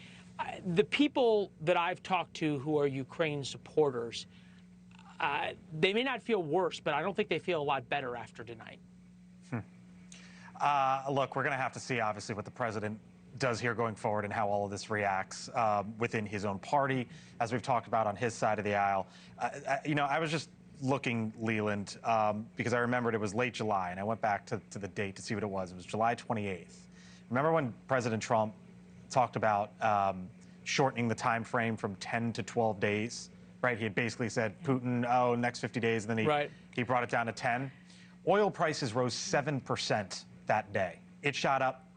the people that I've talked to who are Ukraine supporters, they may not feel worse, but I don't think they feel a lot better after tonight.
Look, we're going to have to see, obviously, what the president does here going forward and how all of this reacts within his own party, as we've talked about on his side of the aisle. I was just looking, Leland, because I remembered it was late July, and I went back to the date to see what it was. It was July 28th. Remember when President Trump talked about shortening the time frame from 10 to 12 days, right? He had basically said, Putin, oh, next 50 days, and then he brought it down to 10. Oil prices rose 7% that day. It shot up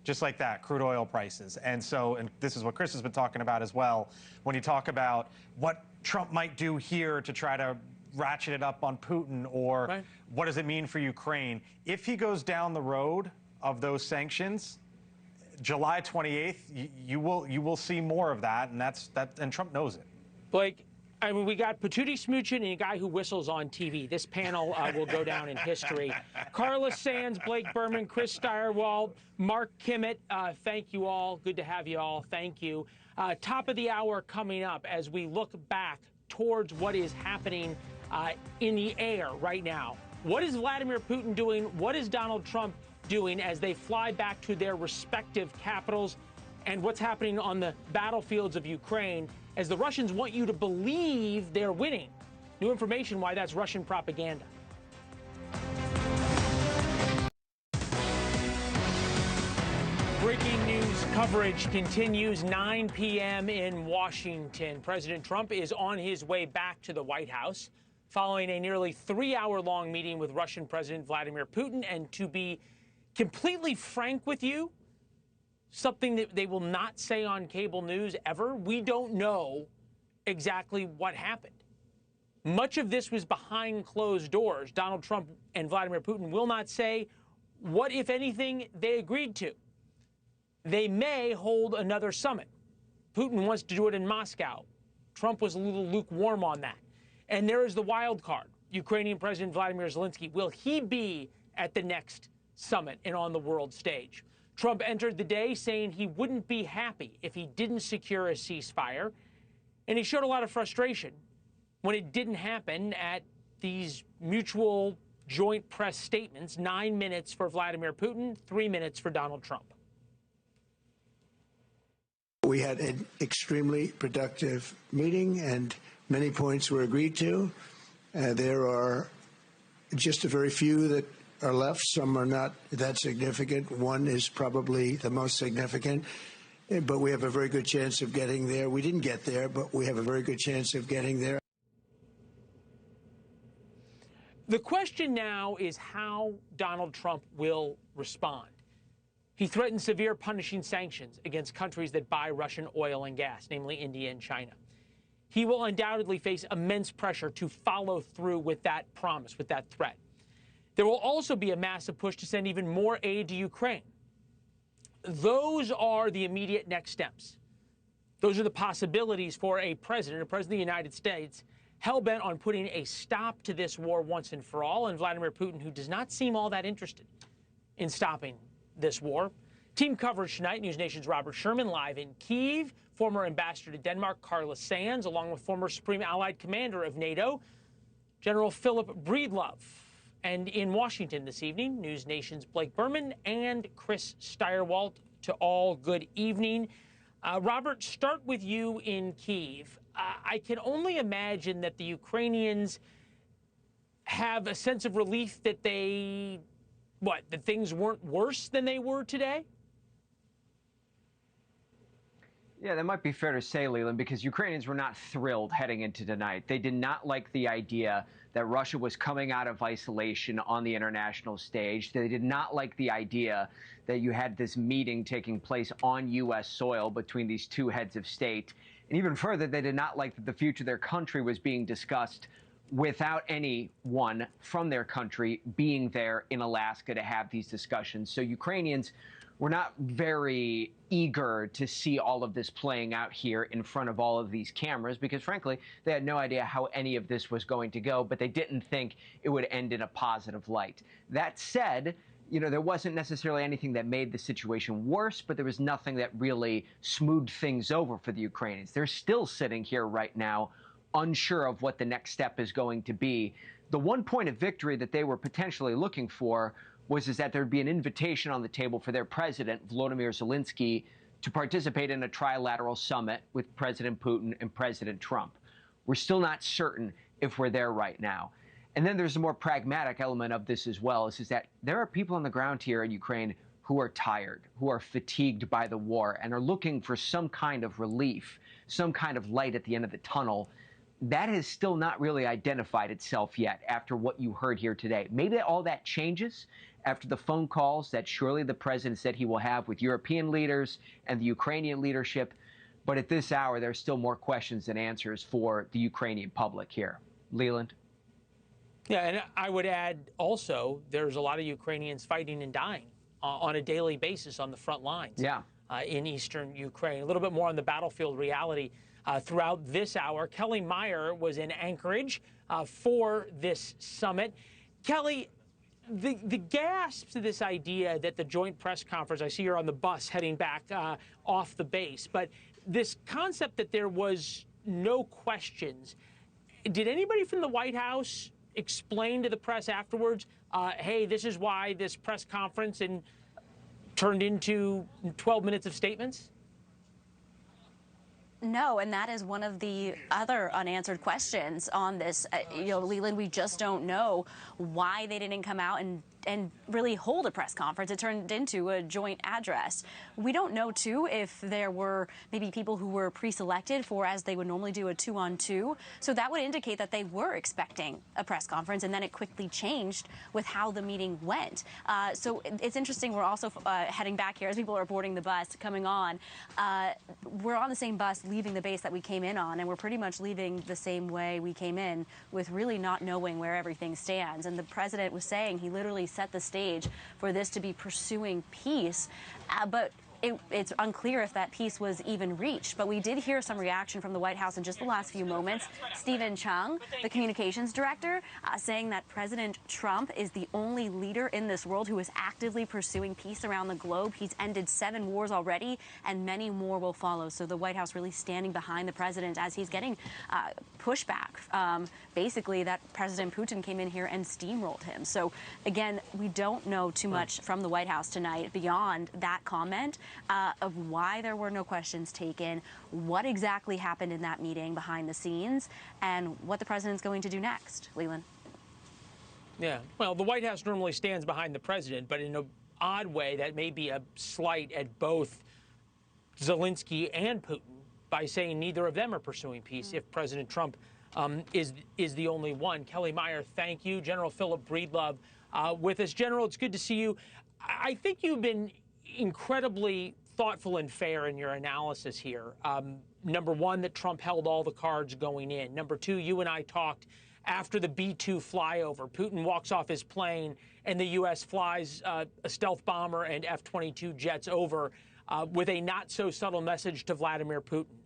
just like that, crude oil prices. And so, and this is what Chris has been talking about as well, when you talk about what Trump might do here to try to ratchet it up on Putin, or what does it mean for Ukraine? If he goes down the road of those sanctions, July 28th, you will see more of that, and Trump knows it.
Blake, I mean, we got Patootie Smoochin and a guy who whistles on TV. This panel will go down in history. Carla Sands, Blake Berman, Chris Stirewalt, Mark Kimmett, thank you all. Good to have you all. Thank you. Top of the hour coming up as we look back towards what is happening in the air right now. What is Vladimir Putin doing? What is Donald Trump doing as they fly back to their respective capitals? And what's happening on the battlefields of Ukraine as the Russians want you to believe they're winning? New information why that's Russian propaganda. Breaking news coverage continues. 9 p.m. in Washington. President Trump is on his way back to the White House following a nearly 3-hour-long meeting with Russian President Vladimir Putin. And to be completely frank with you, something that they will not say on cable news ever, we don't know exactly what happened. Much of this was behind closed doors. Donald Trump and Vladimir Putin will not say what, if anything, they agreed to. They may hold another summit. Putin wants to do it in Moscow. Trump was a little lukewarm on that. And there is the wild card. Ukrainian President Vladimir Zelensky, will he be at the next summit and on the world stage? Trump entered the day saying he wouldn't be happy if he didn't secure a ceasefire. And he showed a lot of frustration when it didn't happen at these mutual joint press statements. 9 minutes for Vladimir Putin, 3 minutes for Donald Trump.
We had an extremely productive meeting, and many points were agreed to. There are just a very few that are left. Some are not that significant. One is probably the most significant, but we have a very good chance of getting there. We didn't get there, but we have a very good chance of getting there.
The question now is how Donald Trump will respond. He threatened severe punishing sanctions against countries that buy Russian oil and gas, namely India and China. He will undoubtedly face immense pressure to follow through with that promise, with that threat. There will also be a massive push to send even more aid to Ukraine. Those are the immediate next steps. Those are the possibilities for a president of the United States, hell-bent on putting a stop to this war once and for all, and Vladimir Putin, who does not seem all that interested in stopping this war. Team coverage tonight, NewsNation's Robert Sherman live in Kyiv, former ambassador to Denmark, Carla Sands, along with former Supreme Allied Commander of NATO, General Philip Breedlove. And in Washington this evening, NewsNation's Blake Berman and Chris Stirewalt. To all, good evening. Robert, start with you in Kyiv. I can only imagine that the Ukrainians have a sense of relief that that things weren't worse than they were today?
Yeah, that might be fair to say, Leland, because Ukrainians were not thrilled heading into tonight. They did not like the idea that Russia was coming out of isolation on the international stage. They did not like the idea that you had this meeting taking place on U.S. soil between these two heads of state. And even further, they did not like that the future of their country was being discussed without anyone from their country being there in Alaska to have these discussions. So Ukrainians were not very eager to see all of this playing out here in front of all of these cameras because, frankly, they had no idea how any of this was going to go, but they didn't think it would end in a positive light. That said, there wasn't necessarily anything that made the situation worse, but there was nothing that really smoothed things over for the Ukrainians. They're still sitting here right now, unsure of what the next step is going to be. The one point of victory that they were potentially looking for was that there'd be an invitation on the table for their president, Vladimir Zelensky, to participate in a trilateral summit with President Putin and President Trump. We're still not certain if we're there right now. And then there's a more pragmatic element of this as well, is that there are people on the ground here in Ukraine who are tired, who are fatigued by the war, and are looking for some kind of relief, some kind of light at the end of the tunnel. That has still not really identified itself yet after what you heard here today. Maybe all that changes after the phone calls that surely the president said he will have with European leaders and the Ukrainian leadership. But at this hour, there's still more questions than answers for the Ukrainian public here. Leland?
Yeah, and I would add also there's a lot of Ukrainians fighting and dying on a daily basis on the front lines in eastern Ukraine. A little bit more on the battlefield reality throughout this hour. Kelly Meyer was in Anchorage for this summit. Kelly, the gasp to this idea that the joint press conference, I see you're on the bus heading back off the base, but this concept that there was no questions, did anybody from the White House explain to the press afterwards, hey, this is why this press conference and turned into 12 minutes of statements?
No, and that is one of the other unanswered questions on this. Leland, we just don't know why they didn't come out and really hold a press conference. It turned into a joint address. We don't know, too, if there were maybe people who were pre-selected for, as they would normally do, a 2-on-2. So that would indicate that they were expecting a press conference, and then it quickly changed with how the meeting went. So it's interesting. We're also heading back here as people are boarding the bus, coming on. We're on the same bus leaving the base that we came in on, and we're pretty much leaving the same way we came in, with really not knowing where everything stands. And the president was saying he literally set the stage for this to be pursuing peace, but it's unclear if that peace was even reached. But we did hear some reaction from the White House in just the last few moments. Stephen Chung, the communications director, saying that President Trump is the only leader in this world who is actively pursuing peace around the globe. He's ended 7 wars already, and many more will follow. So the White House really standing behind the president as he's getting pushback, basically, that President Putin came in here and steamrolled him. So again, we don't know too much from the White House tonight beyond that comment. Of why there were no questions taken, what exactly happened in that meeting behind the scenes, and what the president's going to do next. Leland?
Yeah, well, the White House normally stands behind the president, but in an odd way, that may be a slight at both Zelensky and Putin by saying neither of them are pursuing peace if President Trump is the only one. Kelly Meyer, thank you. General Philip Breedlove with us. General, it's good to see you. I think you've been incredibly thoughtful and fair in your analysis here. Number one, that Trump held all the cards going in. Number two, you and I talked after the B-2 flyover. Putin walks off his plane and the U.S. flies a stealth bomber and F-22 jets over with a not-so-subtle message to Vladimir Putin.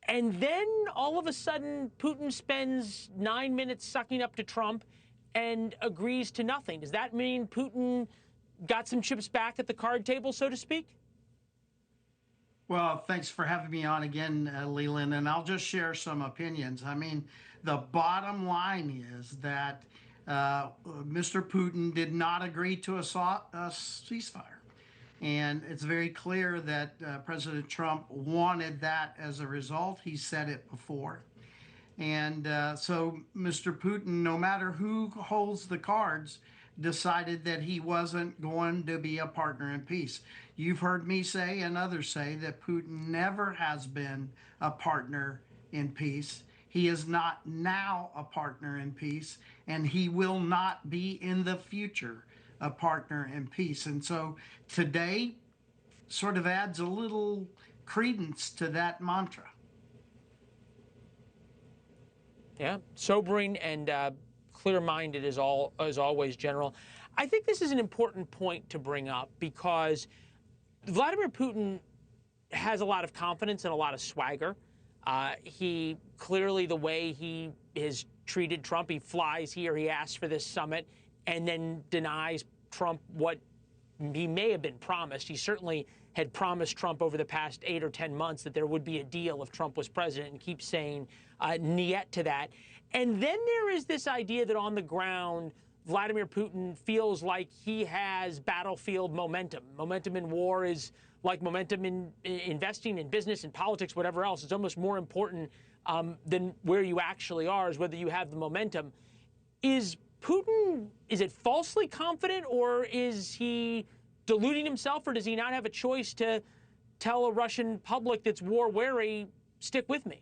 And then all of a sudden, Putin spends 9 minutes sucking up to Trump and agrees to nothing. Does that mean Putin got some chips back at the card table, so to speak?
Well, thanks for having me on again, Leland, and I'll just share some opinions. I mean, the bottom line is that Mr. Putin did not agree to a ceasefire. And it's very clear that President Trump wanted that as a result. He said it before. And so Mr. Putin, no matter who holds the cards, decided that he wasn't going to be a partner in peace. You've heard me say and others say that Putin never has been a partner in peace. He is not now a partner in peace, and he will not be in the future a partner in peace. And so today sort of adds a little credence to that mantra.
Yeah, sobering and clear-minded as always, General. I think this is an important point to bring up because Vladimir Putin has a lot of confidence and a lot of swagger. He clearly, the way he has treated Trump, he flies here, he asks for this summit, and then denies Trump what he may have been promised. He certainly had promised Trump over the past 8 or 10 months that there would be a deal if Trump was president, and keeps saying niet to that. And then there is this idea that on the ground, Vladimir Putin feels like he has battlefield momentum. Momentum in war is like momentum in investing, in business, in politics, whatever else. It's almost more important than where you actually are, is whether you have the momentum. Is Putin, is it falsely confident, or is he deluding himself, or does he not have a choice to tell a Russian public that's war-weary, stick with me?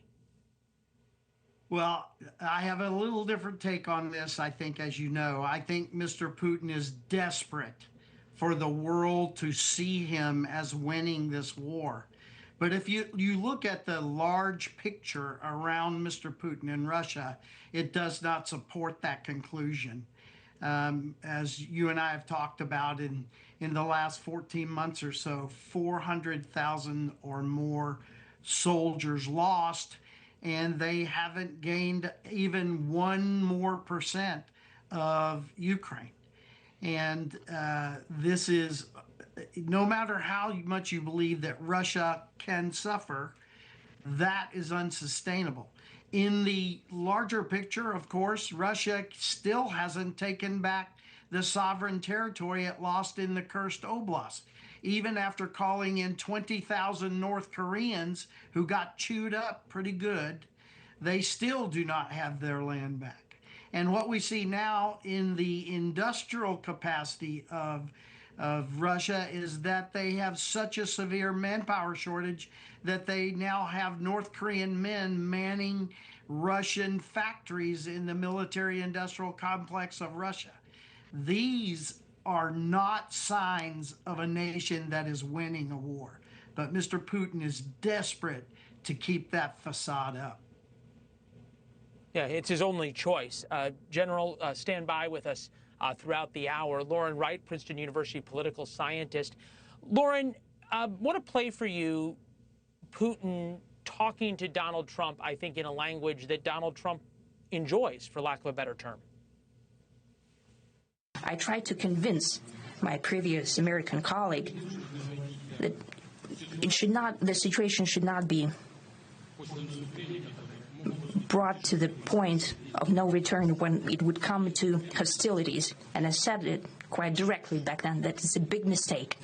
Well, I have a little different take on this, I think, as you know. I think Mr. Putin is desperate for the world to see him as winning this war. But if you look at the large picture around Mr. Putin in Russia, it does not support that conclusion. As you and I have talked about in the last 14 months or so, 400,000 or more soldiers lost, and they haven't gained even 1% more of Ukraine. And this is, no matter how much you believe that Russia can suffer, that is unsustainable. In the larger picture, of course, Russia still hasn't taken back the sovereign territory it lost in the Kursk Oblast. Even after calling in 20,000 North Koreans who got chewed up pretty good, they still do not have their land back. And what we see now in the industrial capacity of Russia is that they have such a severe manpower shortage that they now have North Korean men manning Russian factories in the military-industrial complex of Russia. These are not signs of a nation that is winning a war. But Mr. Putin is desperate to keep that facade up.
Yeah, it's his only choice. General, stand by with us throughout the hour. Lauren Wright, Princeton University political scientist. Lauren, I want to play for you Putin talking to Donald Trump, I think, in a language that Donald Trump enjoys, for lack of a better term.
I tried to convince my previous American colleague that the situation should not be brought to the point of no return when it would come to hostilities. And I said it quite directly back then, that it's a big mistake.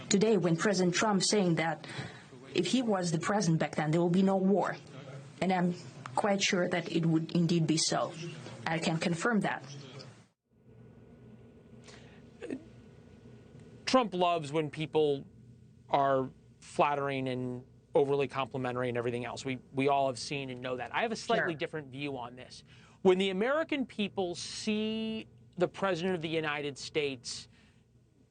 Today, when President Trump saying that if he was the president back then, there will be no war. And I'm quite sure that it would indeed be so. I can confirm that.
Trump loves when people are flattering and overly complimentary and everything else. We all have seen and know that. I have a slightly different view on this. When the American people see the President of the United States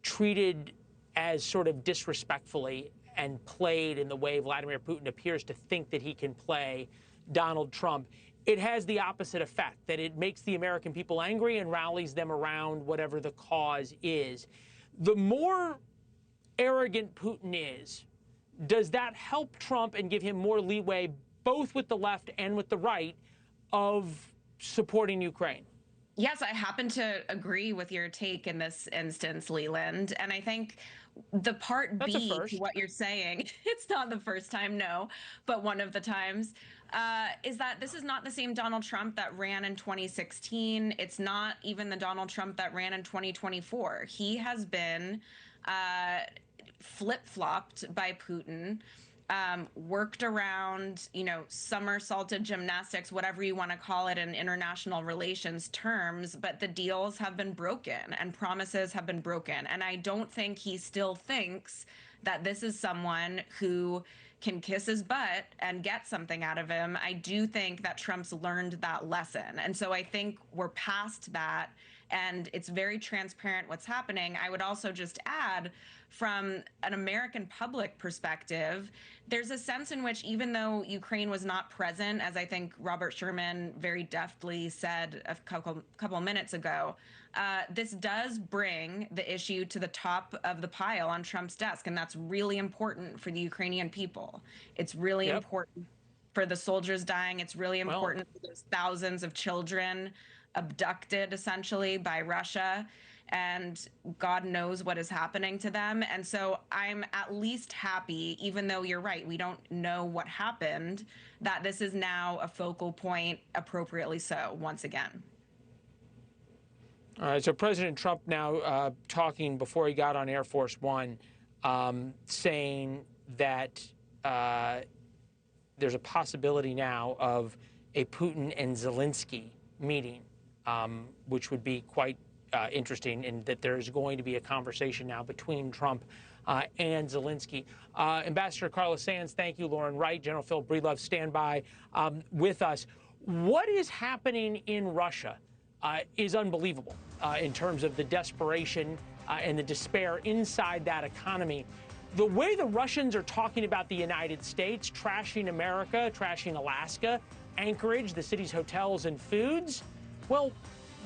treated as sort of disrespectfully and played in the way Vladimir Putin appears to think that he can play Donald Trump, it has the opposite effect, that it makes the American people angry and rallies them around whatever the cause is. The more arrogant Putin is, does that help Trump and give him more leeway, both with the left and with the right, of supporting Ukraine?
Yes, I happen to agree with your take in this instance, Leland. And I think the part B to what you're saying, it's not the first time, no, but one of the times, is that this is not the same Donald Trump that ran in 2016. It's not even the Donald Trump that ran in 2024. He has been flip-flopped by Putin worked around, somersaulted gymnastics, whatever you want to call it in international relations terms, but the deals have been broken and promises have been broken. And I don't think he still thinks that this is someone who can kiss his butt and get something out of him. I do think that Trump's learned that lesson. And so I think we're past that, and it's very transparent what's happening. I would also just add, from an American public perspective, there's a sense in which, even though Ukraine was not present, as I think Robert Sherman very deftly said a couple minutes ago, this does bring the issue to the top of the pile on Trump's desk, and that's really important for the Ukrainian people. It's really important for the soldiers dying. It's really important for those thousands of children abducted, essentially, by Russia, and God knows what is happening to them. And so I'm at least happy, even though you're right, we don't know what happened, that this is now a focal point, appropriately so, once again.
All right, so President Trump now talking before he got on Air Force One, saying that there's a possibility now of a Putin and Zelensky meeting, which would be quite interesting, and that there's going to be a conversation now between Trump and Zelensky. Ambassador Carla Sands, thank you. Lauren Wright, General Phil Breedlove, stand by with us. What is happening in Russia is unbelievable in terms of the desperation and the despair inside that economy. The way the Russians are talking about the United States, trashing America, trashing Alaska, Anchorage, the city's hotels and foods, well,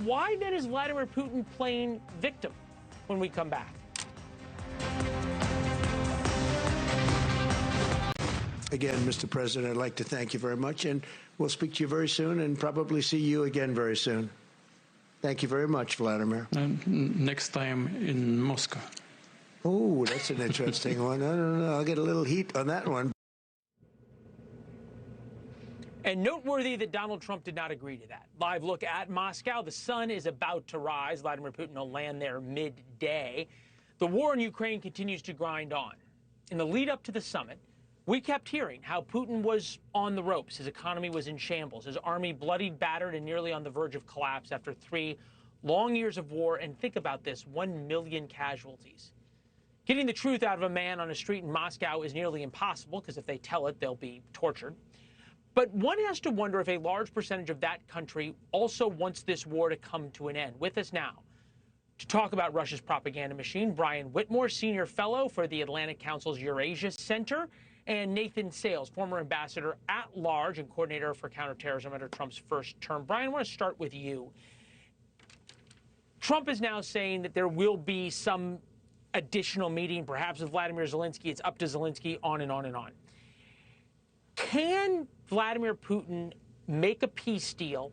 why then is Vladimir Putin playing victim when we come back?
Again, Mr. President, I'd like to thank you very much, and we'll speak to you very soon and probably see you again very soon. Thank you very much, Vladimir.
Next time in Moscow.
Oh, that's an interesting one. I don't know. I'll get a little heat on that one.
And noteworthy that Donald Trump did not agree to that. Live look at Moscow. The sun is about to rise. Vladimir Putin will land there midday. The war in Ukraine continues to grind on. In the lead up to the summit, we kept hearing how Putin was on the ropes. His economy was in shambles. His army bloodied, battered, and nearly on the verge of collapse after 3 long years of war. And think about this, 1 million casualties. Getting the truth out of a man on a street in Moscow is nearly impossible, because if they tell it, they'll be tortured. But one has to wonder if a large percentage of that country also wants this war to come to an end. With us now to talk about Russia's propaganda machine, Brian Whitmore, Senior Fellow for the Atlantic Council's Eurasia Center, and Nathan Sales, former ambassador at large and coordinator for counterterrorism under Trump's first term. Brian, I want to start with you. Trump is now saying that there will be some additional meeting, perhaps with Vladimir Zelensky. It's up to Zelensky, on and on and on. Can Vladimir Putin make a peace deal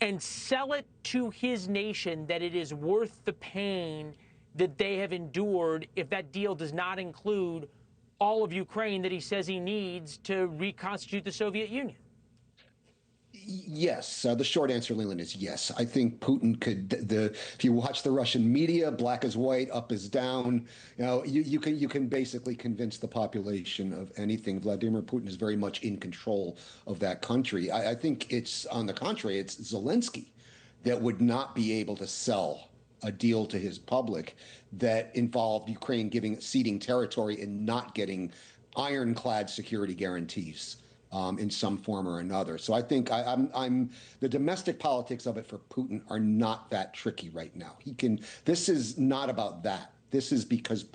and sell it to his nation that it is worth the pain that they have endured if that deal does not include all of Ukraine that he says he needs to reconstitute the Soviet Union?
Yes. The short answer, Leland, is yes. I think Putin could. If you watch the Russian media, black is white, up is down. You can basically convince the population of anything. Vladimir Putin is very much in control of that country. I think it's on the contrary. It's Zelensky that would not be able to sell a deal to his public that involved Ukraine ceding territory and not getting ironclad security guarantees in some form or another. So I think the domestic politics of it for Putin are not that tricky right now. This is not about that. This is because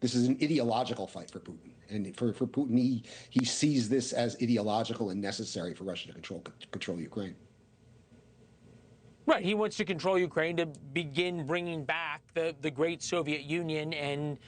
this is an ideological fight for Putin. And for Putin, he sees this as ideological and necessary for Russia to control Ukraine.
Right. He wants to control Ukraine to begin bringing back the great Soviet Union and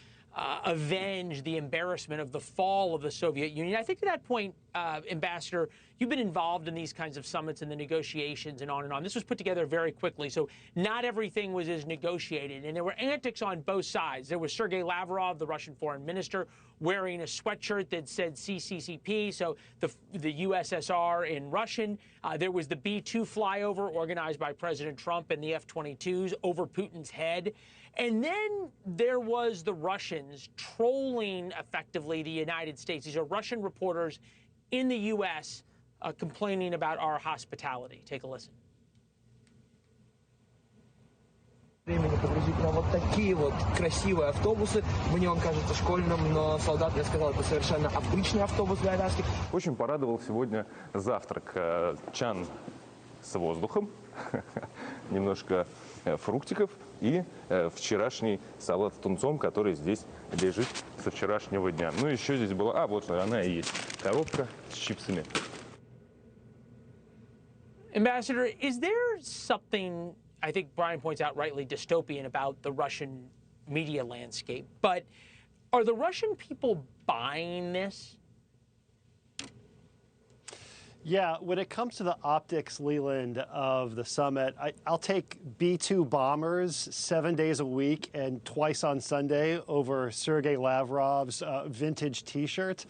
avenge the embarrassment of the fall of the Soviet Union. I think to that point, Ambassador, you've been involved in these kinds of summits and the negotiations and on and on. This was put together very quickly, so not everything was as negotiated. And there were antics on both sides. There was Sergei Lavrov, the Russian foreign minister, wearing a sweatshirt that said CCCP, so the USSR in Russian. There was the B-2 flyover organized by President Trump and the F-22s over Putin's head. And then there was the Russians trolling effectively the United States. These are Russian reporters in the U.S. Complaining about our hospitality. Take a listen.
Времени погрузить на вот такие вот красивые автобусы. Мне он кажется школьным, но солдат мне сказал, это совершенно обычный автобус для аляски.
Очень порадовал сегодня завтрак. Чан с воздухом, немножко фруктиков и вчерашний салат с тунцом, который здесь лежит со вчерашнего дня. Ну, еще здесь была, вот она и есть, коробка с чипсами.
Ambassador, is there something, I think Brian points out rightly, dystopian about the Russian media landscape, but are the Russian people buying this?
Yeah, when it comes to the optics, Leland, of the summit, I'll take B-2 bombers 7 days a week and twice on Sunday over Sergei Lavrov's vintage T-shirt.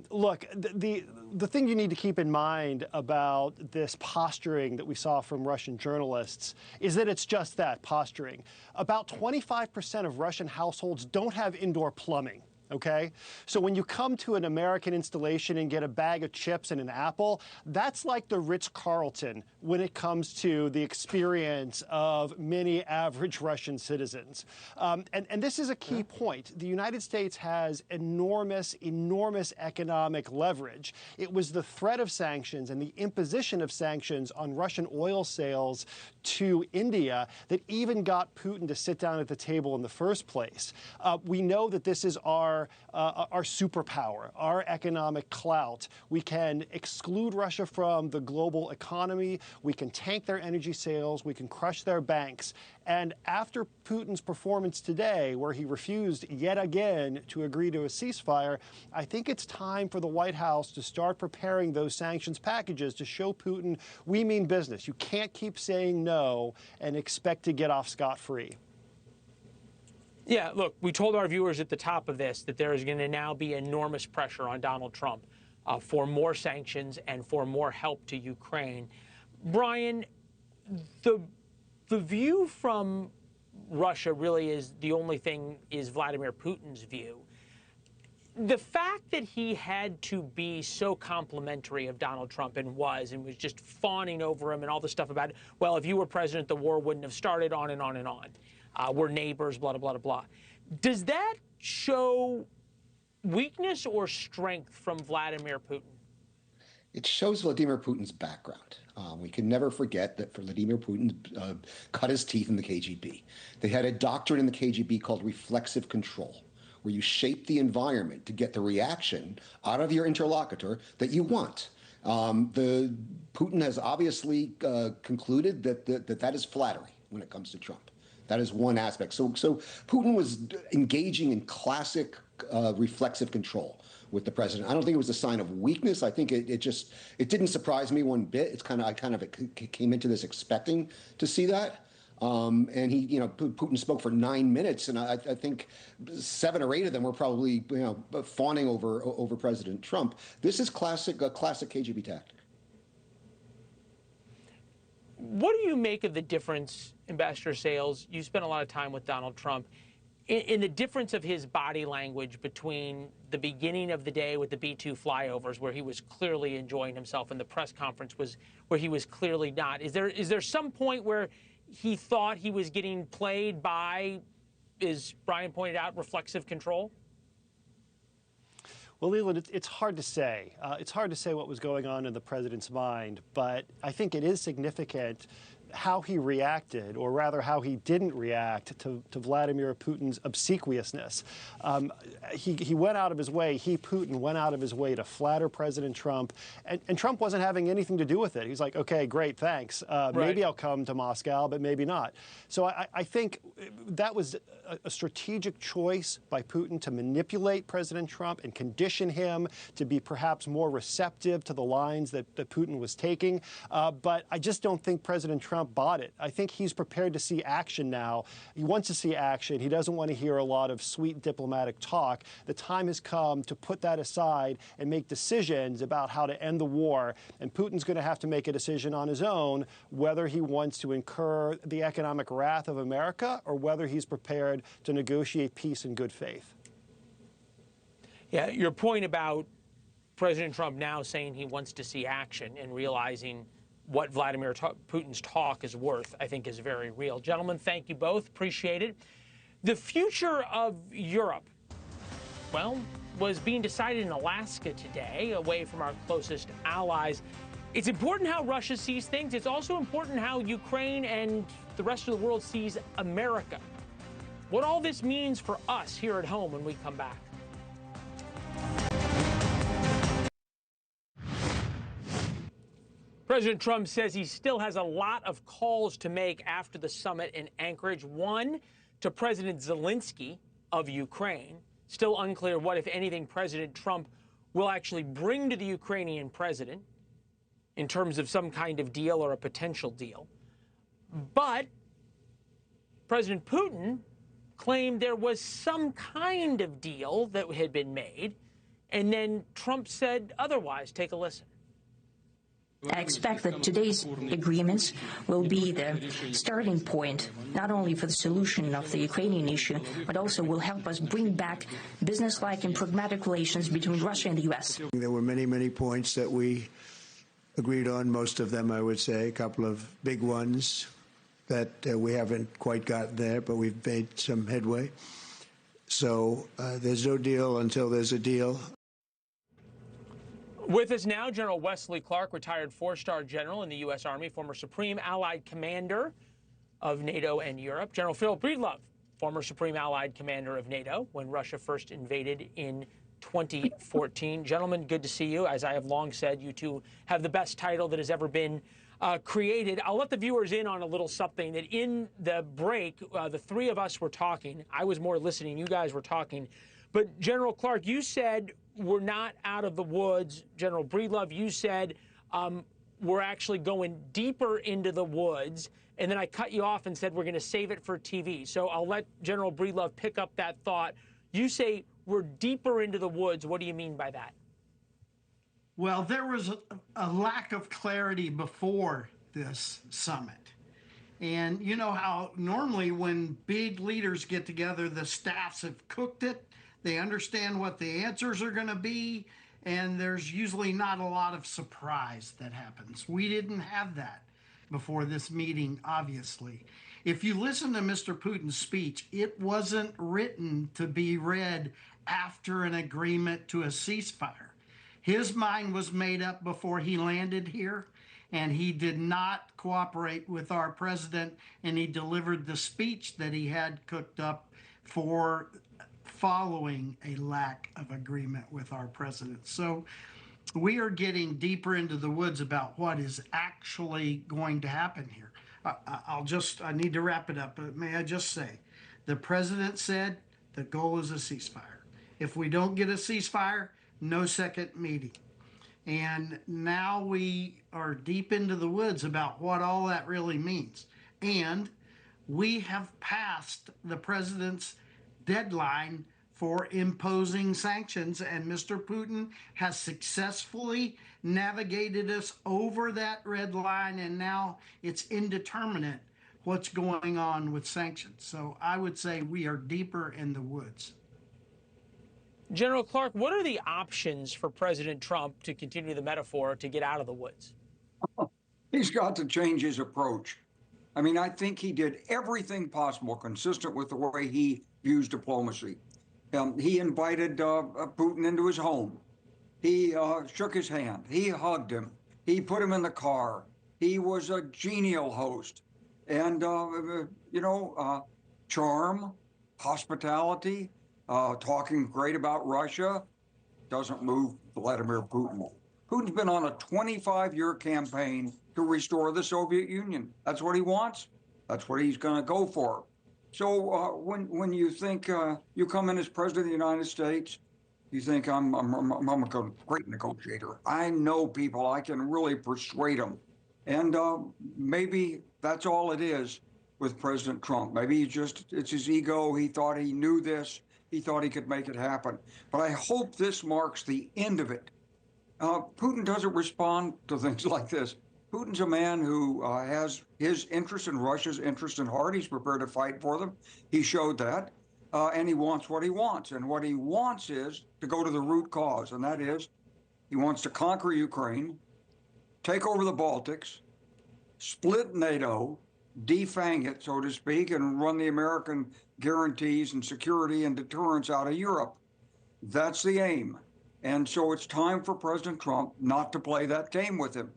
Look, the thing you need to keep in mind about this posturing that we saw from Russian journalists is that it's just that, posturing. About 25% of Russian households don't have indoor plumbing. Okay? So when you come to an American installation and get a bag of chips and an apple, that's like the Ritz-Carlton when it comes to the experience of many average Russian citizens. And this is a key point. The United States has enormous economic leverage. It was the threat of sanctions and the imposition of sanctions on Russian oil sales to India that even got Putin to sit down at the table in the first place. We know that this is our superpower, our economic clout. We can exclude Russia from the global economy. We can tank their energy sales. We can crush their banks. And after Putin's performance today, where he refused yet again to agree to a ceasefire, I think it's time for the White House to start preparing those sanctions packages to show Putin we mean business. You can't keep saying no and expect to get off scot-free.
Yeah, look, we told our viewers at the top of this that there is going to now be enormous pressure on Donald Trump for more sanctions and for more help to Ukraine. Brian, the view from Russia really is the only thing is Vladimir Putin's view. The fact that he had to be so complimentary of Donald Trump and was just fawning over him and all the stuff about, well, if you were president, the war wouldn't have started, on and on and on. We're neighbors, blah, blah, blah, blah. Does that show weakness or strength from Vladimir Putin?
It shows Vladimir Putin's background. We can never forget that Vladimir Putin cut his teeth in the KGB. They had a doctrine in the KGB called reflexive control, where you shape the environment to get the reaction out of your interlocutor that you want. Putin has obviously concluded that is flattery when it comes to Trump. That is one aspect. So Putin was engaging in classic reflexive control with the president. I don't think it was a sign of weakness. I think it didn't surprise me one bit. I kind of came into this expecting to see that. And Putin spoke for 9 minutes, and I think 7 or 8 of them were probably fawning over President Trump. This is a classic KGB tactic.
What do you make of the difference, Ambassador Sales? You spent a lot of time with Donald Trump, in the difference of his body language between the beginning of the day with the B-2 flyovers, where he was clearly enjoying himself, and the press conference where he was clearly not. Is there some point where he thought he was getting played by, as Brian pointed out, reflexive control?
Well, Leland, it's hard to say. It's hard to say what was going on in the president's mind, but I think it is significant how he reacted, or rather how he didn't react to Vladimir Putin's obsequiousness. He went out of his way, Putin went out of his way to flatter President Trump, and Trump wasn't having anything to do with it. He's like, okay, great, thanks. Maybe I'll come to Moscow, but maybe not. So I think that was a strategic choice by Putin to manipulate President Trump and condition him to be perhaps more receptive to the lines that Putin was taking. But I just don't think President Trump bought it. I think he's prepared to see action now. He wants to see action. He doesn't want to hear a lot of sweet diplomatic talk. The time has come to put that aside and make decisions about how to end the war. And Putin's going to have to make a decision on his own whether he wants to incur the economic wrath of America or whether he's prepared to negotiate peace in good faith.
Yeah, your point about President Trump now saying he wants to see action and realizing what Vladimir Putin's talk is worth, I think, is very real. Gentlemen, thank you both. Appreciate it. The future of Europe, well, was being decided in Alaska today, away from our closest allies. It's important how Russia sees things. It's also important how Ukraine and the rest of the world sees America. What all this means for us here at home when we come back. President Trump says he still has a lot of calls to make after the summit in Anchorage. One to President Zelensky of Ukraine. Still unclear what, if anything, President Trump will actually bring to the Ukrainian president in terms of some kind of deal or a potential deal. But President Putin claimed there was some kind of deal that had been made, and then Trump said otherwise. Take a listen.
I expect that today's agreements will be the starting point, not only for the solution of the Ukrainian issue, but also will help us bring back business-like and pragmatic relations between Russia and the U.S.
There were many, many points that we agreed on, most of them, I would say, a couple of big ones that we haven't quite gotten there, but we've made some headway. So there's no deal until there's a deal.
With us now, General Wesley Clark, retired four-star general in the U.S. Army, former Supreme Allied Commander of NATO and Europe. General Phil Breedlove, former Supreme Allied Commander of NATO when Russia first invaded in 2014. Gentlemen, good to see you. As I have long said, you two have the best title that has ever been created. I'll let the viewers in on a little something that in the break, the three of us were talking. I was more listening. You guys were talking. But General Clark, you said we're not out of the woods. General Breedlove, you said we're actually going deeper into the woods. And then I cut you off and said we're going to save it for TV. So I'll let General Breedlove pick up that thought. You say we're deeper into the woods. What do you mean by that?
Well, there was a lack of clarity before this summit. And you know how normally when big leaders get together, the staffs have cooked it. They understand what the answers are going to be, and there's usually not a lot of surprise that happens. We didn't have that before this meeting, obviously. If you listen to Mr. Putin's speech, it wasn't written to be read after an agreement to a ceasefire. His mind was made up before he landed here, and he did not cooperate with our president, and he delivered the speech that he had cooked up for following a lack of agreement with our president. So we are getting deeper into the woods about what is actually going to happen here. I need to wrap it up, but may I just say, the president said the goal is a ceasefire. If we don't get a ceasefire, no second meeting. And now we are deep into the woods about what all that really means. And we have passed the president's deadline for imposing sanctions, and Mr. Putin has successfully navigated us over that red line, and now it's indeterminate what's going on with sanctions. So I would say we are deeper in the woods.
General Clark, what are the options for President Trump, to continue the metaphor, to get out of the woods?
He's got to change his approach. I mean, I think he did everything possible consistent with the way he views diplomacy. He invited Putin into his home. He shook his hand. He hugged him. He put him in the car. He was a genial host. and, charm, hospitality, talking great about Russia doesn't move Vladimir Putin. Putin's been on a 25-year campaign to restore the Soviet Union. That's what he wants. That's what he's going to go for. So when you think you come in as president of the United States, you think I'm a great negotiator. I know people. I can really persuade them. And maybe that's all it is with President Trump. Maybe it's his ego. He thought he knew this. He thought he could make it happen. But I hope this marks the end of it. Putin doesn't respond to things like this. Putin's a man who has his interest in Russia's interest in heart. He's prepared to fight for them. He showed that. And he wants what he wants. And what he wants is to go to the root cause. And that is, he wants to conquer Ukraine, take over the Baltics, split NATO, defang it, so to speak, and run the American guarantees and security and deterrence out of Europe. That's the aim. And so it's time for President Trump not to play that game with him.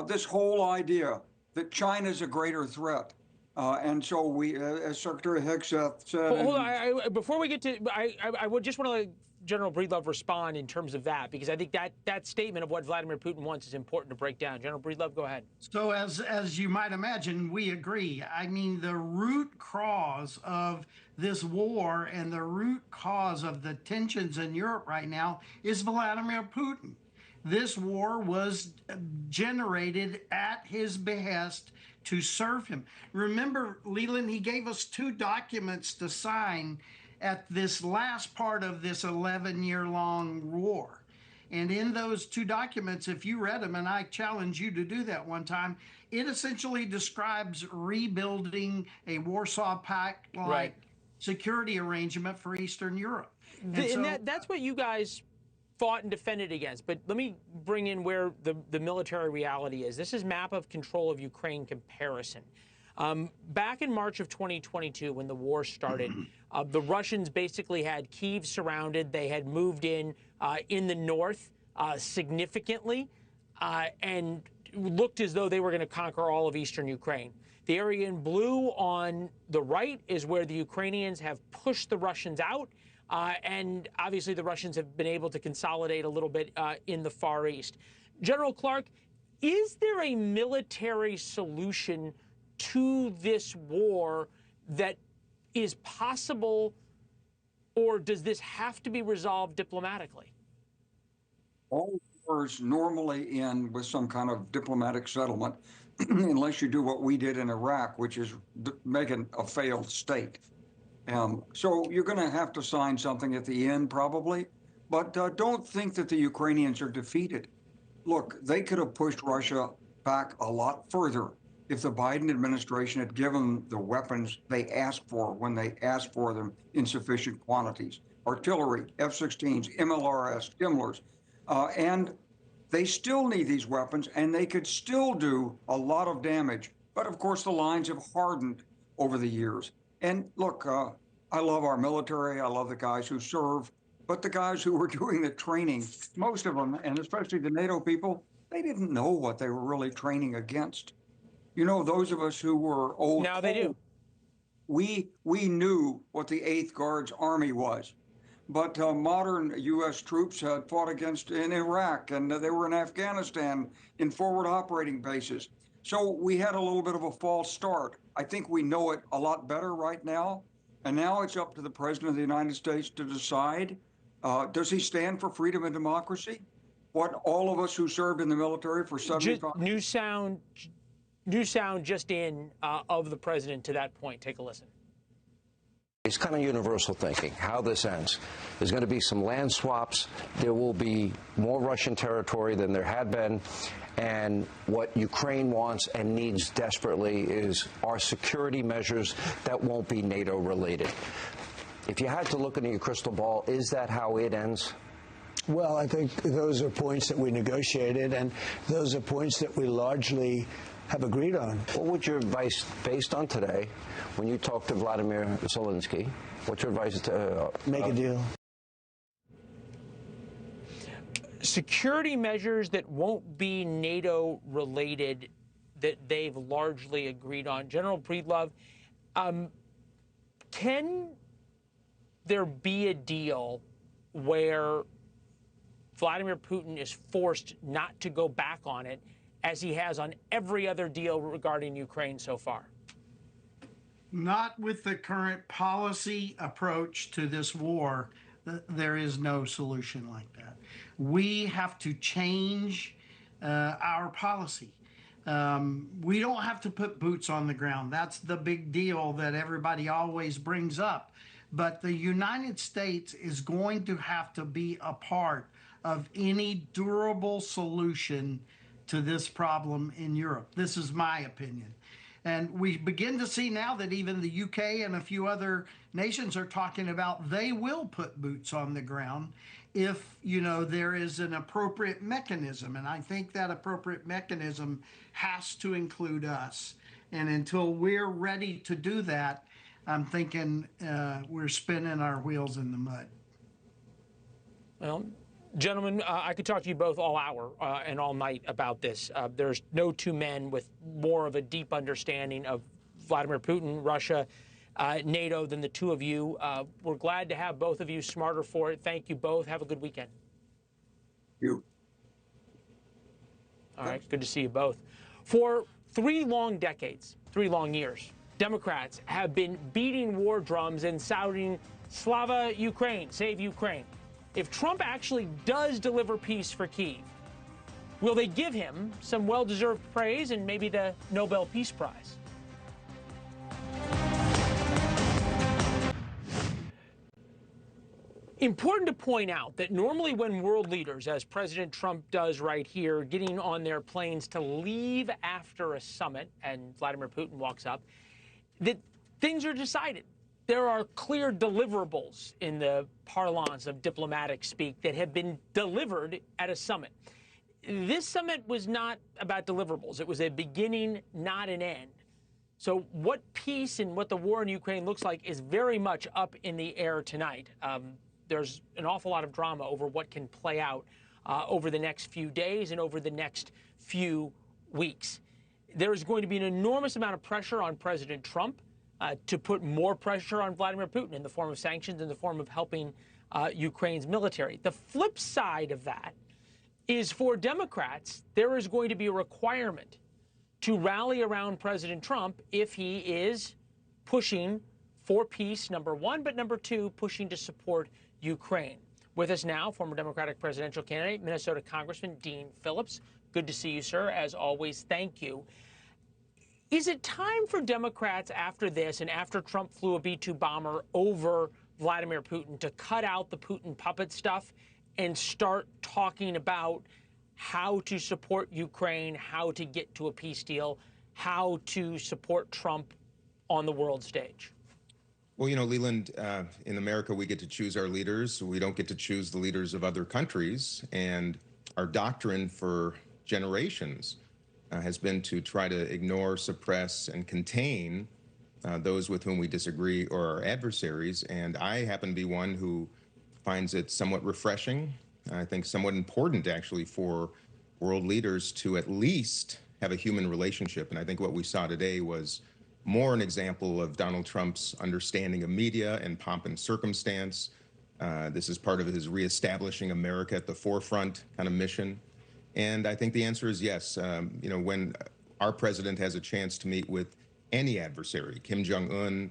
This whole idea that China's a greater threat. And so we, as Secretary Hegseth said...
Hold on, before we get to... I would just want to let General Breedlove respond in terms of that, because I think that statement of what Vladimir Putin wants is important to break down. General Breedlove, go ahead.
So as you might imagine, we agree. I mean, the root cause of this war and the root cause of the tensions in Europe right now is Vladimir Putin. This war was generated at his behest to serve him. Remember, Leland, he gave us 2 documents to sign at this last part of this 11-year-long war. And in those 2 documents, if you read them, and I challenge you to do that one time, it essentially describes rebuilding a Warsaw Pact-like security arrangement for Eastern Europe.
And that's what you guys fought and defended against. But let me bring in where the military reality is. This is map of control of Ukraine comparison. Back in March of 2022, when the war started, the Russians basically had Kyiv surrounded. They had moved in the north significantly and looked as though they were going to conquer all of eastern Ukraine. The area in blue on the right is where the Ukrainians have pushed the Russians out. And obviously the Russians have been able to consolidate a little bit in the Far East. General Clark, is there a military solution to this war that is possible, or does this have to be resolved diplomatically?
All wars normally end with some kind of diplomatic settlement, unless you do what we did in Iraq, which is making a failed state. So you're going to have to sign something at the end, probably. But don't think that the Ukrainians are defeated. Look, they could have pushed Russia back a lot further if the Biden administration had given the weapons they asked for when they asked for them in sufficient quantities. Artillery, F-16s, MLRS, Himmlers. And they still need these weapons, and they could still do a lot of damage. But of course, the lines have hardened over the years. And look, I love our military. I love the guys who serve. But the guys who were doing the training, most of them, and especially the NATO people, they didn't know what they were really training against. Those of us who were old.
Now they do.
We knew what the 8th Guards Army was. But modern U.S. troops had fought in Iraq, and they were in Afghanistan in forward operating bases. So we had a little bit of a false start. I think we know it a lot better right now. And now it's up to the President of the United States to decide, does he stand for freedom and democracy? What all of us who served in the military for 75
years. New sound just in of the president to that point. Take a listen.
It's kind of universal thinking, how this ends. There's going to be some land swaps. There will be more Russian territory than there had been. And what Ukraine wants and needs desperately is our security measures that won't be NATO related. If you had to look into your crystal ball, is that how it ends?
Well, I think those are points that we negotiated, and those are points that we largely have agreed on.
What would your advice, based on today, when you talk to Vladimir Zelensky, what's your advice to...
Make a deal.
Security measures that won't be NATO related, that they've largely agreed on. General Breedlove, can there be a deal where Vladimir Putin is forced not to go back on it, as he has on every other deal regarding Ukraine so far?
Not with the current policy approach to this war. There is no solution like that. We have to change our policy. We don't have to put boots on the ground. That's the big deal that everybody always brings up. But the United States is going to have to be a part of any durable solution to this problem in Europe. This is my opinion. And we begin to see now that even the UK and a few other nations are talking about they will put boots on the ground if, you know, there is an appropriate mechanism. And I think that appropriate mechanism has to include us. And until we're ready to do that, I'm thinking we're spinning our wheels in the mud.
Well, gentlemen, I could talk to you both all hour and all night about this. There's no two men with more of a deep understanding of Vladimir Putin, Russia, NATO than the two of you. We're glad to have both of you smarter for it. Thank you both. Have a good weekend.
You.
All right, good to see you both. For 3 long decades, 3 long years, Democrats have been beating war drums and shouting, Slava Ukraine, save Ukraine. If Trump actually does deliver peace for Kyiv, will they give him some well-deserved praise and maybe the Nobel Peace Prize? Important to point out that normally when world leaders, as President Trump does right here, getting on their planes to leave after a summit, and Vladimir Putin walks up, that things are decided. There are clear deliverables in the parlance of diplomatic speak that have been delivered at a summit. This summit was not about deliverables. It was a beginning, not an end. So what peace and what the war in Ukraine looks like is very much up in the air tonight. There's an awful lot of drama over what can play out over the next few days and over the next few weeks. There is going to be an enormous amount of pressure on President Trump to put more pressure on Vladimir Putin in the form of sanctions, in the form of helping Ukraine's military. The flip side of that is for Democrats, there is going to be a requirement to rally around President Trump if he is pushing for peace, number one, but number two, pushing to support Ukraine. With us now, former Democratic presidential candidate, Minnesota Congressman Dean Phillips. Good to see you, sir. As always, thank you. Is it time for Democrats after this and after Trump flew a B-2 bomber over Vladimir Putin to cut out the Putin puppet stuff and start talking about how to support Ukraine, how to get to a peace deal, how to support Trump on the world stage?
Well, you know, Leland, in America, we get to choose our leaders. We don't get to choose the leaders of other countries. And our doctrine for generations has been to try to ignore, suppress, and contain those with whom we disagree or are adversaries. And I happen to be one who finds it somewhat refreshing, I think somewhat important, actually, for world leaders to at least have a human relationship. And I think what we saw today was more an example of Donald Trump's understanding of media and pomp and circumstance. This is part of his reestablishing America at the forefront kind of mission. And I think the answer is yes. You know, when our president has a chance to meet with any adversary, Kim Jong-un,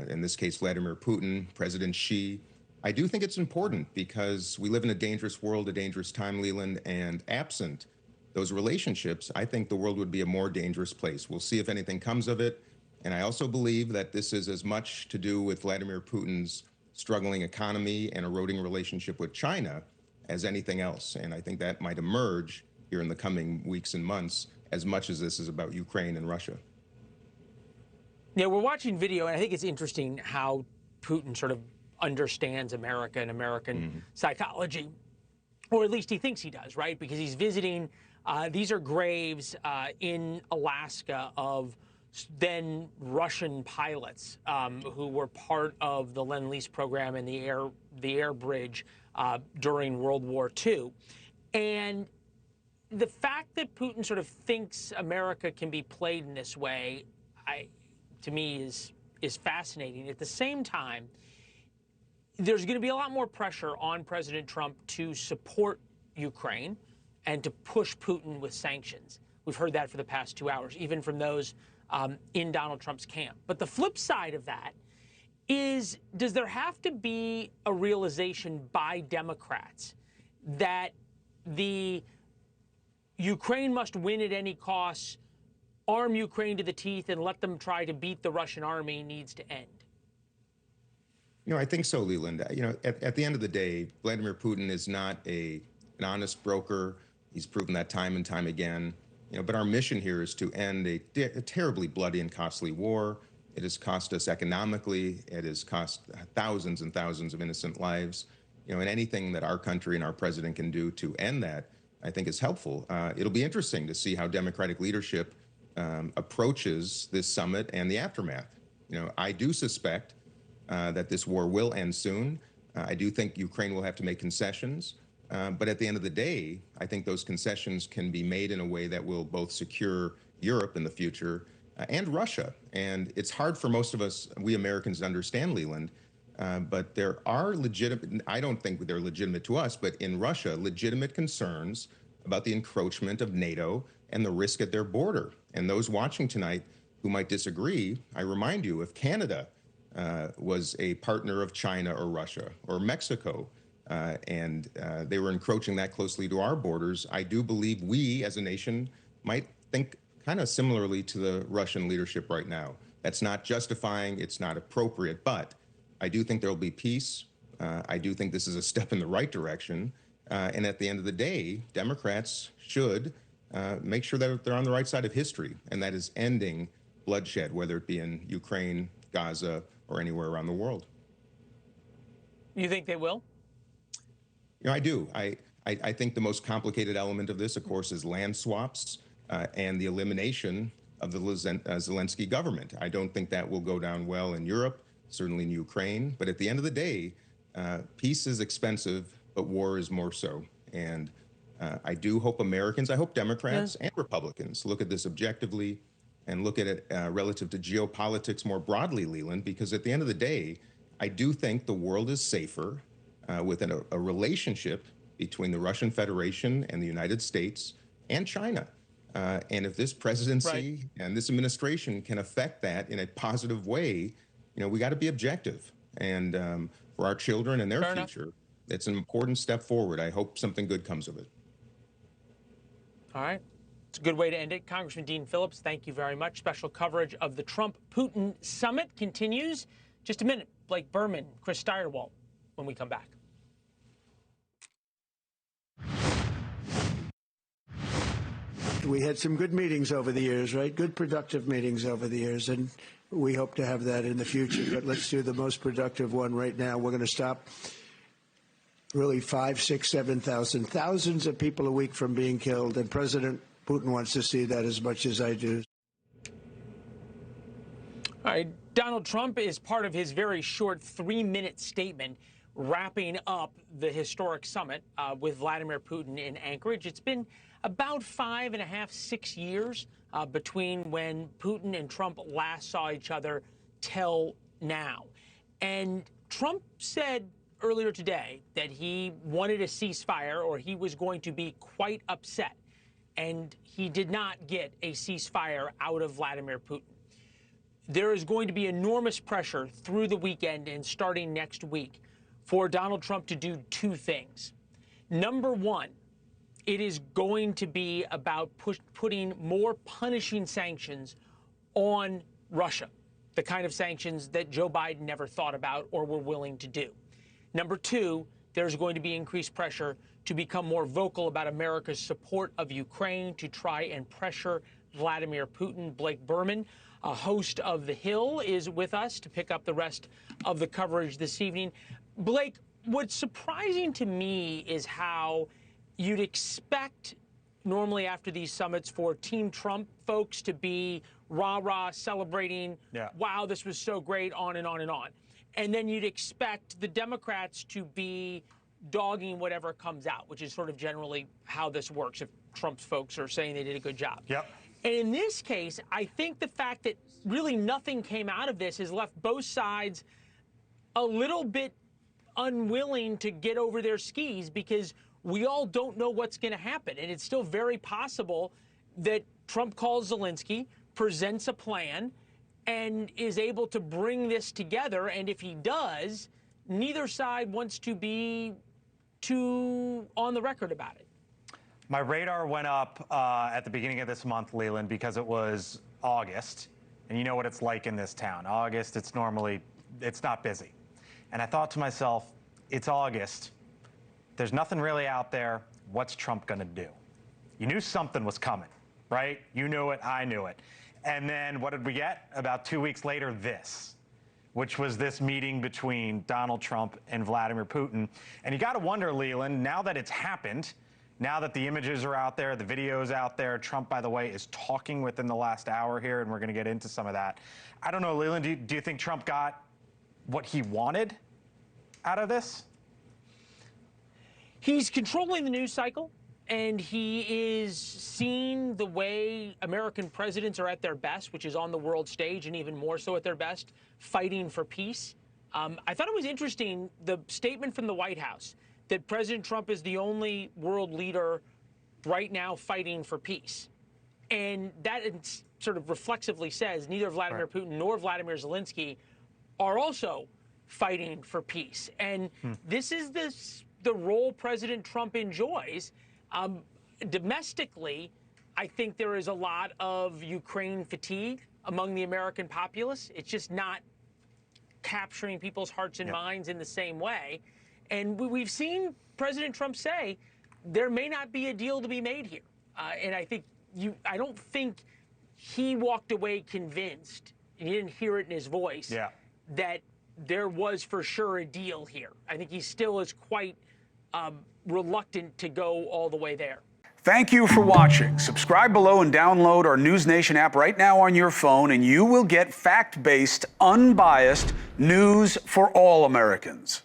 in this case, Vladimir Putin, President Xi, I do think it's important because we live in a dangerous world, a dangerous time, Leland, and absent those relationships, I think the world would be a more dangerous place. We'll see if anything comes of it. And I also believe that this is as much to do with Vladimir Putin's struggling economy and eroding relationship with China as anything else. And I think that might emerge here in the coming weeks and months as much as this is about Ukraine and Russia.
Yeah, we're watching video, and I think it's interesting how Putin sort of understands America and American psychology, or at least he thinks he does, right? Because he's visiting, these are graves in Alaska of then Russian pilots who were part of the Lend-Lease program and the air bridge during World War II. And the fact that Putin sort of thinks America can be played in this way, to me, is fascinating. At the same time, there's going to be a lot more pressure on President Trump to support Ukraine and to push Putin with sanctions. We've heard that for the past 2 hours, even from those in Donald Trump's camp. But the flip side of that is, does there have to be a realization by Democrats that the Ukraine must win at any cost, arm Ukraine to the teeth, and let them try to beat the Russian army needs to end?
You know, I think so, Leland. You know, at the end of the day, Vladimir Putin is not an honest broker. He's proven that time and time again. You know, but our mission here is to end a terribly bloody and costly war. It has cost us economically. It has cost thousands and thousands of innocent lives. You know, and anything that our country and our president can do to end that, I think, is helpful. It'll be interesting to see how Democratic leadership approaches this summit and the aftermath. You know, I do suspect that this war will end soon. I do think Ukraine will have to make concessions. But at the end of the day, I think those concessions can be made in a way that will both secure Europe in the future and Russia. And it's hard for most of us, we Americans, to understand, Leland, but there are legitimate, I don't think they're legitimate to us, but in Russia, legitimate concerns about the encroachment of NATO and the risk at their border. And those watching tonight who might disagree, I remind you, if Canada was a partner of China or Russia or Mexico, and they were encroaching that closely to our borders, I do believe we as a nation might think kind of similarly to the Russian leadership right now. That's not justifying, it's not appropriate, but I do think there will be peace. I do think this is a step in the right direction. And at the end of the day, Democrats should make sure that they're on the right side of history, and that is ending bloodshed, whether it be in Ukraine, Gaza, or anywhere around the world.
You think they will?
You know, I do. I think the most complicated element of this, of course, is land swaps and the elimination of the Zelensky government. I don't think that will go down well in Europe, certainly in Ukraine. But at the end of the day, peace is expensive, but war is more so. And I do hope Americans, I hope Democrats and Republicans look at this objectively and look at it relative to geopolitics more broadly, Leland, because at the end of the day, I do think the world is safer within a relationship between the Russian Federation and the United States and China. And if this presidency and this administration can affect that in a positive way, you know, we got to be objective. And for our children and their future, it's an important step forward. I hope something good comes of it.
All right. It's a good way to end it. Congressman Dean Phillips, thank you very much. Special coverage of the Trump-Putin summit continues. Just a minute. Blake Berman, Chris Steyerwalt, when we come back.
We had some good meetings over the years, right? Good, productive meetings over the years, and we hope to have that in the future. But let's do the most productive one right now. We're going to stop really 5, 6, 7,000, thousands of people a week from being killed, and President Putin wants to see that as much as I do.
All right. Donald Trump is part of his very short 3-minute statement wrapping up the historic summit with Vladimir Putin in Anchorage. It's been about 5.5, 6 years between when Putin and Trump last saw each other till now. And Trump said earlier today that he wanted a ceasefire, or he was going to be quite upset. And he did not get a ceasefire out of Vladimir Putin. There is going to be enormous pressure through the weekend and starting next week for Donald Trump to do two things. Number one, it is going to be about putting more punishing sanctions on Russia, the kind of sanctions that Joe Biden never thought about or were willing to do. Number two, there's going to be increased pressure to become more vocal about America's support of Ukraine to try and pressure Vladimir Putin. Blake Berman, a host of The Hill, is with us to pick up the rest of the coverage this evening. Blake, what's surprising to me is how you'd expect normally after these summits for Team Trump folks to be rah-rah, celebrating, wow, this was so great, on and on and on. And then you'd expect the Democrats to be dogging whatever comes out, which is sort of generally how this works. If Trump's folks are saying they did a good job.
Yep.
And in this case, I think the fact that really nothing came out of this has left both sides a little bit unwilling to get over their skis, because we all don't know what's going to happen. And it's still very possible that Trump calls Zelensky, presents a plan, and is able to bring this together. And if he does, neither side wants to be too on the record about it.
My radar went up at the beginning of this month, Leland, because it was August. And you know what it's like in this town. August, it's not busy. And I thought to myself, it's August. There's nothing really out there. What's Trump going to do? You knew something was coming, right? You knew it. I knew it. And then what did we get? About 2 weeks later, this, which was this meeting between Donald Trump and Vladimir Putin. And you got to wonder, Leland, now that it's happened, now that the images are out there, the video's out there, Trump, by the way, is talking within the last hour here, and we're going to get into some of that. I don't know, Leland, do you think Trump got what he wanted out of this?
He's controlling the news cycle, and he is seeing the way American presidents are at their best, which is on the world stage, and even more so at their best, fighting for peace. I thought it was interesting, the statement from the White House, that President Trump is the only world leader right now fighting for peace. And that sort of reflexively says neither Vladimir Putin nor Vladimir Zelensky are also fighting for peace. And this is the role President Trump enjoys. Domestically, I think there is a lot of Ukraine fatigue among the American populace. It's just not capturing people's hearts and minds in the same way. And we've seen President Trump say there may not be a deal to be made here. And I think I don't think he walked away convinced, and you didn't hear it in his voice, that there was for sure a deal here. I think he still is quite reluctant to go all the way there.
Thank you for watching. Subscribe below and download our NewsNation app right now on your phone, and you will get fact-based, unbiased news for all Americans.